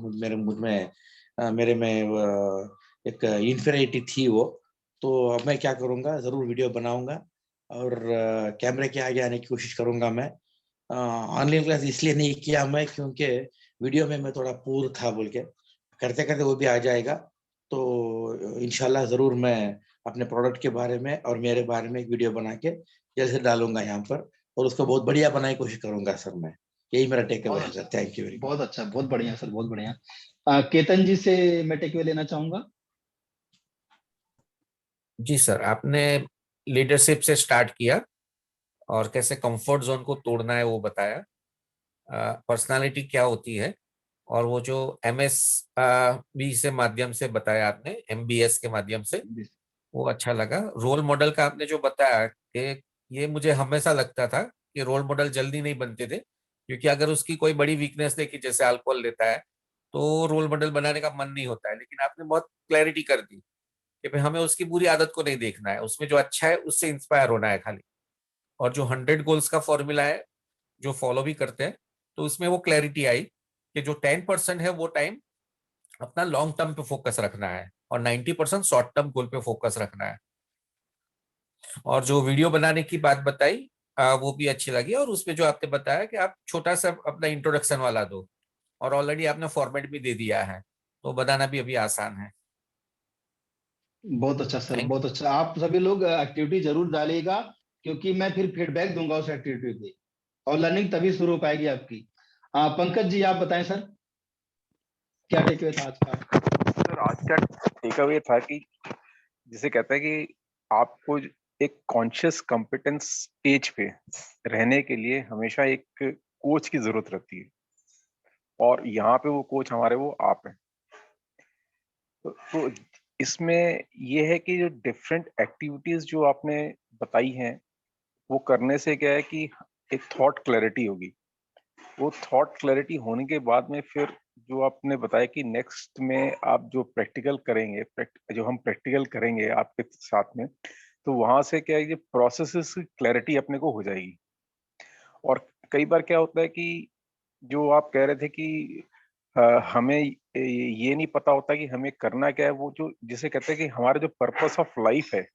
मेरे में एक इन्फेरिटी थी वो। तो अब मैं क्या करूँगा, जरूर वीडियो बनाऊंगा और कैमरे के आगे आने की कोशिश करूंगा। मैं ऑनलाइन क्लास इसलिए नहीं किया मैं क्योंकि वीडियो में मैं थोड़ा पूर था बोल के, करते करते वो भी आ जाएगा। तो इंशाल्लाह जरूर मैं अपने प्रोडक्ट के बारे में और मेरे बारे में एक वीडियो बना के जल्द से डालूंगा यहाँ पर, और उसको बहुत बढ़िया बनाने की कोशिश करूंगा सर। मैं यही मेरा टेक अवे है sir. Thank you very much. बहुत अच्छा, बहुत बढ़िया सर, बहुत बढ़िया। केतन जी से मैं टेक अवे लेना चाहूंगा। जी सर, आपने लीडरशिप से स्टार्ट किया और कैसे कंफर्ट जोन को तोड़ना है वो बताया, पर्सनालिटी क्या होती है, और वो जो MS बी से माध्यम से बताया आपने, MBS के माध्यम से, वो अच्छा लगा। रोल मॉडल का आपने जो बताया कि ये मुझे हमेशा लगता था कि रोल मॉडल जल्दी नहीं बनते थे, क्योंकि अगर उसकी कोई बड़ी वीकनेस देखी, जैसे अल्कोहल लेता है, तो रोल मॉडल बनाने का मन नहीं होता है। लेकिन आपने बहुत क्लैरिटी कर दी कि भाई हमें उसकी बुरी आदत को नहीं देखना है, उसमें जो अच्छा है उससे इंस्पायर होना है खाली। और जो 100 गोल्स का फॉर्मूला है जो फॉलो भी करते हैं, तो उसमें वो क्लैरिटी आई कि जो 10% है वो टाइम अपना लॉन्ग टर्म पे फोकस रखना है और 90% शॉर्ट टर्म गोल पे फोकस रखना है। और जो वीडियो बनाने की बात बताई वो भी अच्छी लगी, और उसमें जो आपने बताया कि आप छोटा सा अपना इंट्रोडक्शन वाला दो, और ऑलरेडी आपने फॉर्मेट भी दे दिया है, तो बनाना भी अभी आसान है। बहुत अच्छा सर, थैंक बहुत अच्छा। आप सभी लोग एक्टिविटी जरूर डालिएगा, क्योंकि मैं फिर फीडबैक दूंगा उस एक्टिविटी पे, और लर्निंग तभी शुरू हो पाएगी आपकी। पंकज जी आप बताएं सर, क्या टेकअवे था आज का? सर आज का टेकअवे था कि जिसे कहते हैं कि आपको एक कॉन्शियस कॉम्पिटेंस स्टेज पे रहने के लिए हमेशा एक कोच की जरूरत रहती है, और यहाँ पे वो कोच हमारे वो आप हैं। तो इसमें ये है कि जो डिफरेंट एक्टिविटीज जो आपने बताई हैं, वो करने से क्या है कि एक थॉट क्लैरिटी होगी। वो थॉट क्लैरिटी होने के बाद में फिर जो आपने बताया कि नेक्स्ट में आप जो प्रैक्टिकल करेंगे, जो हम प्रैक्टिकल करेंगे आपके साथ में, तो वहां से क्या है, ये प्रोसेसेस की क्लैरिटी अपने को हो जाएगी। और कई बार क्या होता है कि जो आप कह रहे थे कि हमें ये नहीं पता होता कि हमें करना क्या है, वो जो जिसे कहते हैं कि हमारा जो पर्पस ऑफ लाइफ है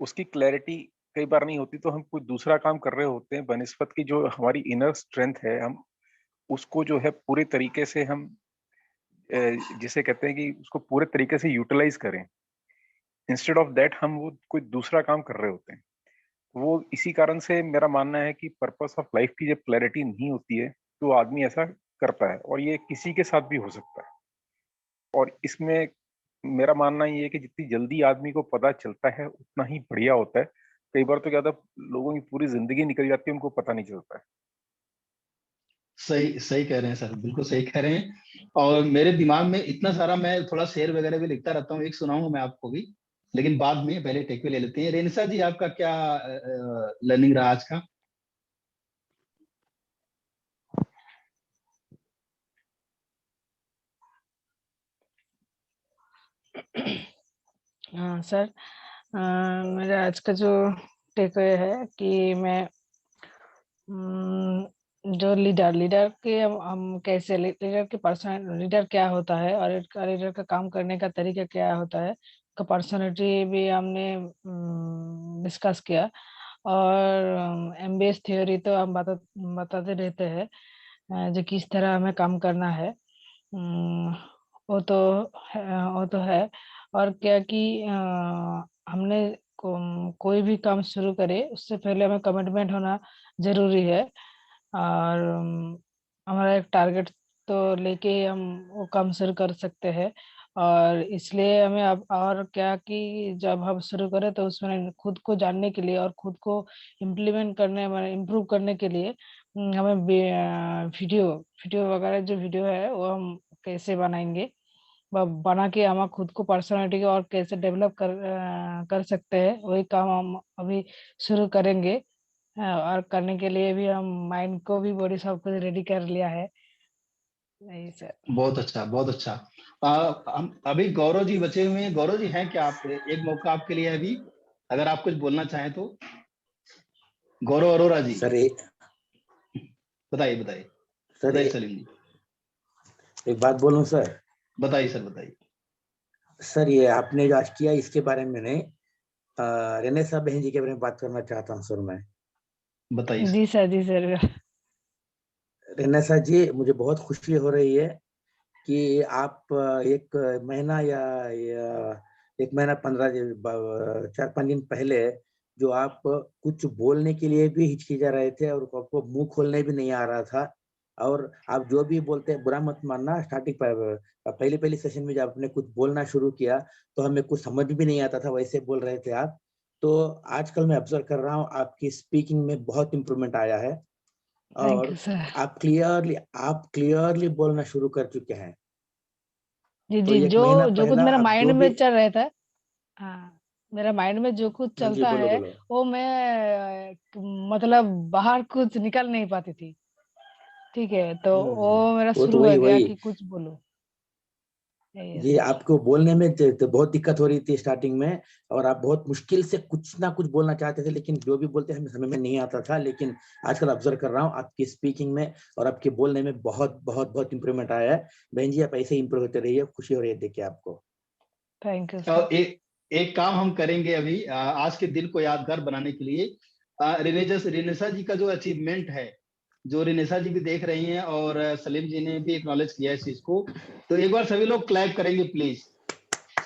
उसकी क्लैरिटी कई बार नहीं होती, तो हम कोई दूसरा काम कर रहे होते हैं बनिस्बत की जो हमारी इनर स्ट्रेंथ है, हम उसको जो है पूरे तरीके से हम जिसे कहते हैं कि उसको पूरे तरीके से यूटिलाइज करें। इंस्टेड ऑफ दैट हम वो कोई दूसरा काम कर रहे होते हैं। वो इसी कारण से मेरा मानना है कि पर्पस ऑफ लाइफ की जब क्लैरिटी नहीं होती है तो आदमी ऐसा करता है, और ये किसी के साथ भी हो सकता है। और इसमें मेरा मानना ये है कि जितनी जल्दी आदमी को पता चलता है उतना ही बढ़िया होता है। कई बार तो ज्यादा लोगों की पूरी जिंदगी निकल जाती है, उनको पता नहीं चलता है। सही सही कह रहे हैं सर, बिल्कुल सही कह रहे हैं। और मेरे दिमाग में इतना सारा, मैं थोड़ा शेर वगैरह भी लिखता रहता हूँ, एक सुनाऊंगा मैं आपको भी, लेकिन बाद में पहले टेकअवे ले लेते हैं। रेनिसा जी आपका क्या लर्निंग रहा आज का? हाँ सर, मेरा आज का जो टेकअवे है कि मैं जो लीडर के हम कैसे, लीडर के पर्सन, लीडर क्या होता है और लीडर का काम करने का तरीका क्या होता है, का पर्सनालिटी भी हमने डिस्कस किया। और MBS थ्योरी तो हम बताते रहते हैं, जो किस तरह हमें काम करना है। वो तो वो तो है। और क्या कि हमने कोई भी काम शुरू करे उससे पहले हमें कमिटमेंट होना जरूरी है। और हमारा एक टारगेट तो लेके ही हम वो काम शुरू कर सकते हैं। और इसलिए हमें अब और क्या कि जब हम शुरू करें तो उसमें खुद को जानने के लिए और खुद को इम्प्लीमेंट करने में इम्प्रूव करने के लिए हमें वीडियो वीडियो वगैरह जो वीडियो है वो हम कैसे बनाएंगे, बना के हम खुद को पर्सनालिटी को और कैसे डेवलप कर सकते हैं, वही काम हम अभी शुरू करेंगे। और करने के लिए भी हम माइंड को भी, बॉडी सब कुछ रेडी कर लिया है। नहीं सर। बहुत अच्छा, बहुत अच्छा। हम अभी गौरव जी बचे हुए हैं। गौरव जी हैं क्या आप? एक मौका आपके लिए है अभी, अगर आप कुछ बोलना चाहें तो। गौरव अरोरा जी, सर बताइए बताइए। सर बताइए सलीम जी, एक बात बोलूं सर। बताइए सर, बताइए। सर ये आपने जो आज किया इसके बारे में नहीं, रेनेसा बहन जी के बारे में बात करना चाहता हूँ सर मैं। बताइए जी सर। सर, जी सर। रेनेसा जी, मुझे बहुत खुशी हो रही है कि आप एक महीना या 1 महीना 4-5 दिन पहले जो आप कुछ बोलने के लिए भी हिचकिचा रहे थे और आपको मुंह खोलने भी नहीं आ रहा था, और आप जो भी बोलते हैं बुरा मत मानना, स्टार्टिंग पहले सेशन में जब आपने कुछ बोलना शुरू किया तो हमें कुछ समझ भी नहीं आता था, वैसे बोल रहे थे आप। तो आजकल मैं ऑब्जर्व कर रहा हूँ आपकी स्पीकिंग में बहुत इम्प्रूवमेंट आया है थैंक और यू सर। आप क्लियरली बोलना शुरू कर चुके हैं। जी तो जी, एक जो महीना जो कुछ पहला मेरा आप माइंड जो में भी, चल रहा था, हाँ, मेरा माइंड में जो कुछ हाँ जी चलता बोलो है बोलो। वो मैं मतलब बाहर कुछ निकल नहीं पाती थी। ठीक है, तो वो मेरा वो तो शुरू हो गया वही कि कुछ बोलो। यही ये सर। आपको बोलने में तो बहुत दिक्कत हो रही थी स्टार्टिंग में, और आप बहुत मुश्किल से कुछ ना कुछ बोलना चाहते थे, लेकिन जो भी बोलते हमें समझ में नहीं आता था। लेकिन आजकल ऑब्जर्व कर रहा हूँ आपकी स्पीकिंग में और आपके बोलने में बहुत बहुत बहुत इंप्रूवमेंट आया है। बहन जी आप ऐसे ही इंप्रूव होते रहिए, खुशी हो रही है देख के आपको। Thank you sir. और एक काम हम करेंगे अभी आज के दिन को यादगार बनाने के लिए। रिनेशा जी का जो अचीवमेंट है, जो रिनेशा जी भी देख रही हैं और सलीम जी ने भी एक्नॉलेज किया इस चीज को, तो एक बार सभी लोग क्लैप करेंगे प्लीज।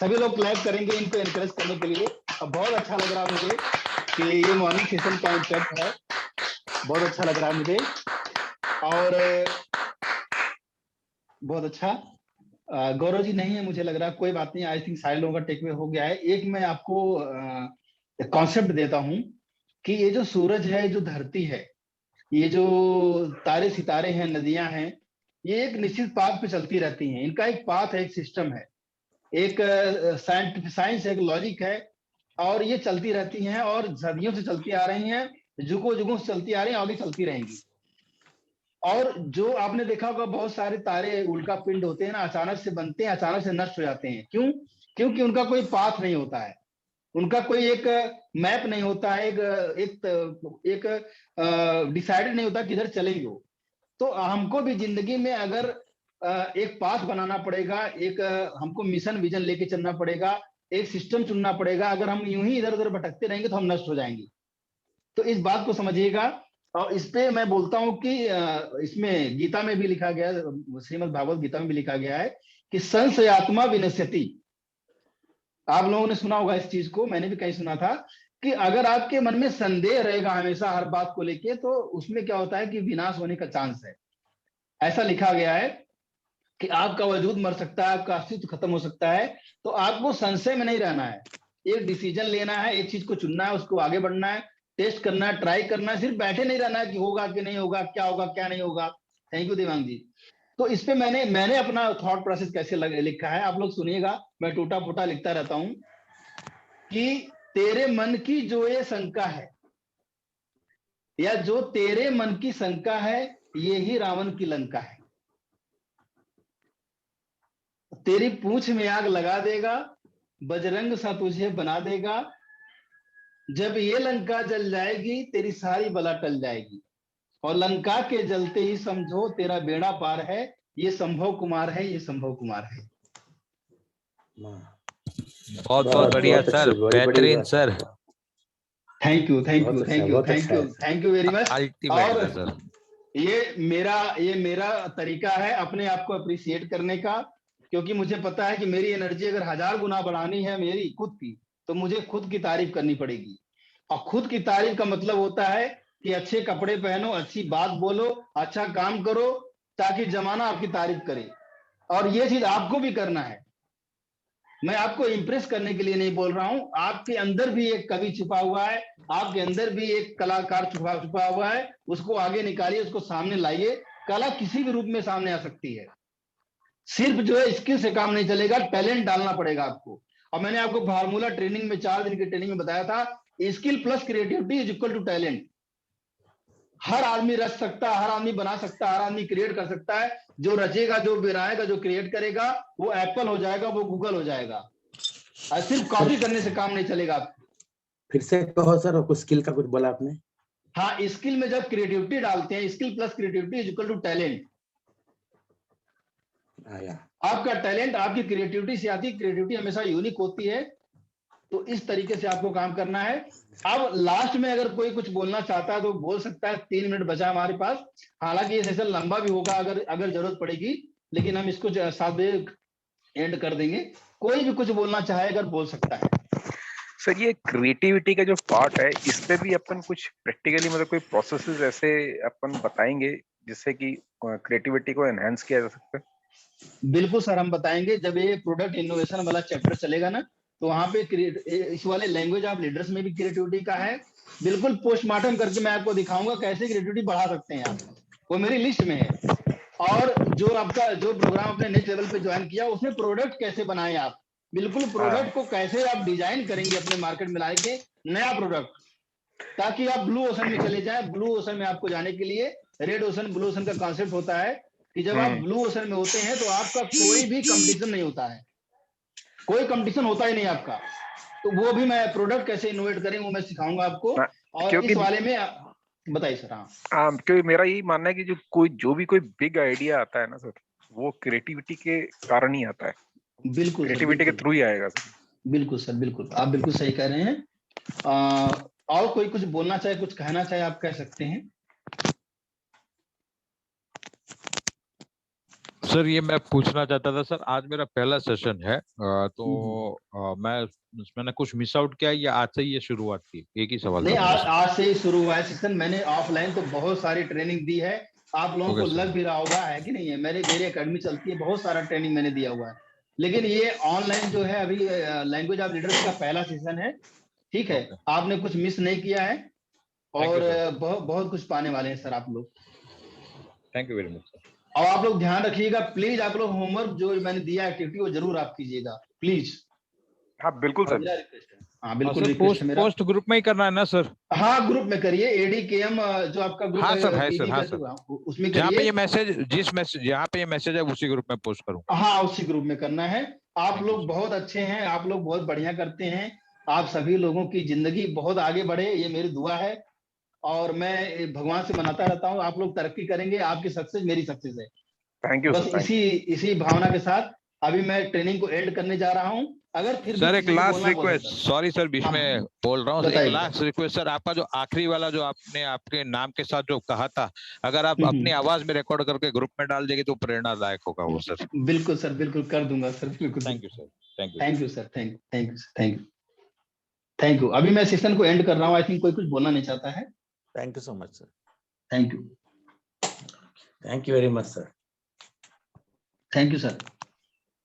सभी लोग क्लैप करेंगे इनको एनकरेज करने के लिए। बहुत अच्छा लग रहा है मुझे कि ये मॉर्निंग सेशन का इम्पैक्ट है, बहुत अच्छा लग रहा है मुझे। और बहुत अच्छा। गौरव जी नहीं है मुझे लग रहा, कोई बात नहीं, आई थिंक सारे लोगों का टेक अवे हो गया है। एक मैं आपको कॉन्सेप्ट देता हूं कि ये जो सूरज है, जो धरती है, ये जो तारे सितारे हैं, नदियां हैं, ये एक निश्चित पाथ पे चलती रहती हैं। इनका एक पाथ है, एक सिस्टम है, एक साइंस है, एक लॉजिक है, और ये चलती रहती हैं और सदियों से चलती आ रही हैं, जुगों जुगों से चलती आ रही हैं, आगे चलती रहेंगी। और जो आपने देखा होगा बहुत सारे तारे उल्का पिंड होते हैं ना, अचानक से बनते हैं, अचानक से नष्ट हो जाते हैं। क्यों? क्योंकि उनका कोई पाथ नहीं होता है, उनका कोई एक मैप नहीं होता है, एक डिसाइडेड नहीं होता किधर चलेंगे वो। तो हमको भी जिंदगी में अगर एक पाथ बनाना पड़ेगा, एक हमको मिशन विजन लेके चलना पड़ेगा, एक सिस्टम चुनना पड़ेगा। अगर हम यूं ही इधर उधर भटकते रहेंगे तो हम नष्ट हो जाएंगे। तो इस बात को समझिएगा। और इस पे मैं बोलता हूं कि इसमें गीता में भी लिखा गया, श्रीमद् भागवत गीता में भी लिखा गया है कि संशयात्मा विनश्यति। आप लोगों ने सुना होगा इस चीज को, मैंने भी कहीं सुना था कि अगर आपके मन में संदेह रहेगा हमेशा हर बात को लेके, तो उसमें क्या होता है कि विनाश होने का चांस है। ऐसा लिखा गया है कि आपका वजूद मर सकता है, आपका अस्तित्व खत्म हो सकता है। तो आपको संशय में नहीं रहना है, एक डिसीजन लेना है, एक चीज को चुनना है, उसको आगे बढ़ना है, टेस्ट करना है, ट्राई करना है। सिर्फ बैठे नहीं रहना है कि होगा कि नहीं होगा, क्या होगा क्या नहीं होगा। थैंक यू देवांग जी। तो इस पे मैंने अपना थॉट प्रोसेस कैसे लिखा है, आप लोग सुनिएगा। मैं टूटा फूटा लिखता रहता हूं कि तेरे मन की जो ये शंका है, या जो तेरे मन की शंका है, ये ही रावण की लंका है। तेरी पूंछ में आग लगा देगा, बजरंग सा तुझे बना देगा। जब ये लंका जल जाएगी, तेरी सारी बला टल जाएगी। और लंका के जलते ही समझो तेरा बेड़ा पार है। ये संभव कुमार है, ये संभव कुमार है। बहुत बहुत बढ़िया सर, बेहतरीन sir, thank you thank you thank you thank you thank you very much. Ultimate और था सर। ये मेरा तरीका है अपने आप को अप्रिशिएट करने का, क्योंकि मुझे पता है कि मेरी एनर्जी अगर 1000 गुना बढ़ानी है मेरी खुद की, तो मुझे खुद की तारीफ करनी पड़ेगी। और खुद की तारीफ का मतलब होता है कि अच्छे कपड़े पहनो, अच्छी बात बोलो, अच्छा काम करो, ताकि जमाना आपकी तारीफ करे। और ये चीज आपको भी करना है। मैं आपको इंप्रेस करने के लिए नहीं बोल रहा हूं, आपके अंदर भी एक कवि छुपा हुआ है, आपके अंदर भी एक कलाकार छुपा हुआ है। उसको आगे निकालिए, उसको सामने लाइए। कला किसी भी रूप में सामने आ सकती है। सिर्फ जो है स्किल से काम नहीं चलेगा, टैलेंट डालना पड़ेगा आपको। और मैंने आपको फार्मूला ट्रेनिंग में 4 दिन की ट्रेनिंग में बताया था, skill plus creativity is equal to talent. हर आदमी रच सकता है, हर आदमी बना सकता है, हर आदमी क्रिएट कर सकता है। जो रचेगा, जो बनाएगा, जो क्रिएट करेगा, वो एप्पल हो जाएगा, वो गूगल हो जाएगा। और सिर्फ कॉपी करने से काम नहीं चलेगा। फिर से कहो सर, कुछ स्किल का कुछ बोला आपने। हाँ, स्किल में जब क्रिएटिविटी डालते हैं, skill plus creativity is equal to talent. आपका टैलेंट आपकी क्रिएटिविटी से आती है, क्रिएटिविटी हमेशा यूनिक होती है। तो इस तरीके से आपको काम करना है। अब लास्ट में अगर कोई कुछ बोलना चाहता है तो बोल सकता है, 3 मिनट बचा हमारे पास। हालांकि ये सेशन लंबा भी होगा अगर जरूरत पड़ेगी, लेकिन हम इसको 7 बजे एंड कर देंगे। कोई भी कुछ बोलना चाहे अगर बोल सकता है। सर ये क्रिएटिविटी का जो पार्ट है, इस पे भी अपन कुछ प्रैक्टिकली मतलब कोई प्रोसेसेस ऐसे अपन बताएंगे जिससे कि क्रिएटिविटी को एनहांस किया जा सकता है? बिल्कुल सर, हम बताएंगे। जब ये प्रोडक्ट इनोवेशन वाला चैप्टर चलेगा ना, तो वहाँ पे इस वाले लैंग्वेज ऑफ लीडर्स में भी क्रिएटिविटी का है। बिल्कुल पोस्टमार्टम करके मैं आपको दिखाऊंगा कैसे क्रिएटिविटी बढ़ा सकते हैं आप, वो मेरी लिस्ट में है। और जो आपका जो प्रोग्राम अपने नेक्स्ट लेवल पे ज्वाइन किया उसमें प्रोडक्ट कैसे बनाए आप, बिल्कुल प्रोडक्ट को कैसे आप डिजाइन करेंगे अपने मार्केट में लाए के नया प्रोडक्ट, ताकि आप ब्लू ओशन में चले जाएं। ब्लू ओशन में आपको जाने के लिए रेड ओशन ब्लू ओशन का कॉन्सेप्ट होता है कि जब आप ब्लू ओशन में होते हैं तो आपका कोई भी कंपटीशन नहीं होता है, कोई कंपटीशन होता ही नहीं आपका। तो वो भी मैं प्रोडक्ट कैसे इनोवेट करें वो मैं सिखाऊंगा आपको। और इस वाले में बताइए सर। हाँ, क्योंकि मेरा यही मानना है कि जो भी कोई बिग आइडिया आता है ना सर, वो क्रिएटिविटी के कारण ही आता है। बिल्कुल, क्रिएटिविटी के थ्रू ही आएगा सर। बिल्कुल सर, बिल्कुल आप बिल्कुल सही कह रहे हैं। और कोई कुछ बोलना चाहे, कुछ कहना चाहे, आप कह सकते हैं। सर ये मैं पूछना चाहता था सर, आज मेरा पहला सेशन है, तो मैंने कुछ मिस आउट किया या आज से ही ये शुरुआत की? एक ही सवाल नहीं, आज से ही शुरू हुआ है सेशन। मैंने ऑफलाइन तो बहुत सारी ट्रेनिंग दी है, आप लोगों को लग भी रहा होगा, है कि नहीं है। मेरी एकेडमी चलती है, बहुत सारा ट्रेनिंग मैंने दिया हुआ है। लेकिन ये ऑनलाइन जो है अभी लैंग्वेज ऑफ लीडर्स का पहला सेशन है, ठीक है। आपने कुछ मिस नहीं किया है और बहुत कुछ पाने वाले हैं सर आप लोग। Thank you very much sir. और आप लोग ध्यान रखिएगा प्लीज, आप लोग होमवर्क जो मैंने दिया एक्टिविटी वो जरूर आप कीजिएगा प्लीज। हाँ बिल्कुल सर। हाँ बिल्कुल, रिक्वेस्ट है मेरा। पोस्ट ग्रुप में ही करना है ना सर? हाँ ग्रुप में करिए, ADKM जो आपका ग्रुप है सर, हाँ सर। उसमें जहाँ पे ये मैसेज यहाँ पे ये मैसेज है उसी ग्रुप में पोस्ट करूँ? हाँ उसी ग्रुप में करना है। आप लोग बहुत अच्छे हैं, आप लोग बहुत बढ़िया करते हैं। आप सभी लोगों की जिंदगी बहुत आगे बढ़े, ये मेरी दुआ है। और मैं भगवान से मनाता रहता हूँ आप लोग तरक्की करेंगे, आपकी सक्सेस मेरी सक्सेस है। थैंक यू बस इसी भावना के साथ अभी मैं ट्रेनिंग को एंड करने जा रहा हूँ। अगर फिर सर एक लास्ट रिक्वेस्ट, सॉरी सर बीच में बोल रहा हूँ, एक लास्ट रिक्वेस्ट सर, आपका जो आखिरी वाला जो आपने आपके नाम के साथ जो कहा था, अगर आप अपनी आवाज में रिकॉर्ड करके ग्रुप में डाल देंगे तो प्रेरणादायक होगा वो सर। बिल्कुल सर, बिल्कुल कर दूंगा सर, बिल्कुल। Thank you sir, thank you sir, thank you. अभी मैं सेशन को एंड कर रहा हूँ। आई थिंक कोई कुछ बोलना नहीं चाहता है। Thank you so much sir. Thank you very much sir. Thank you sir.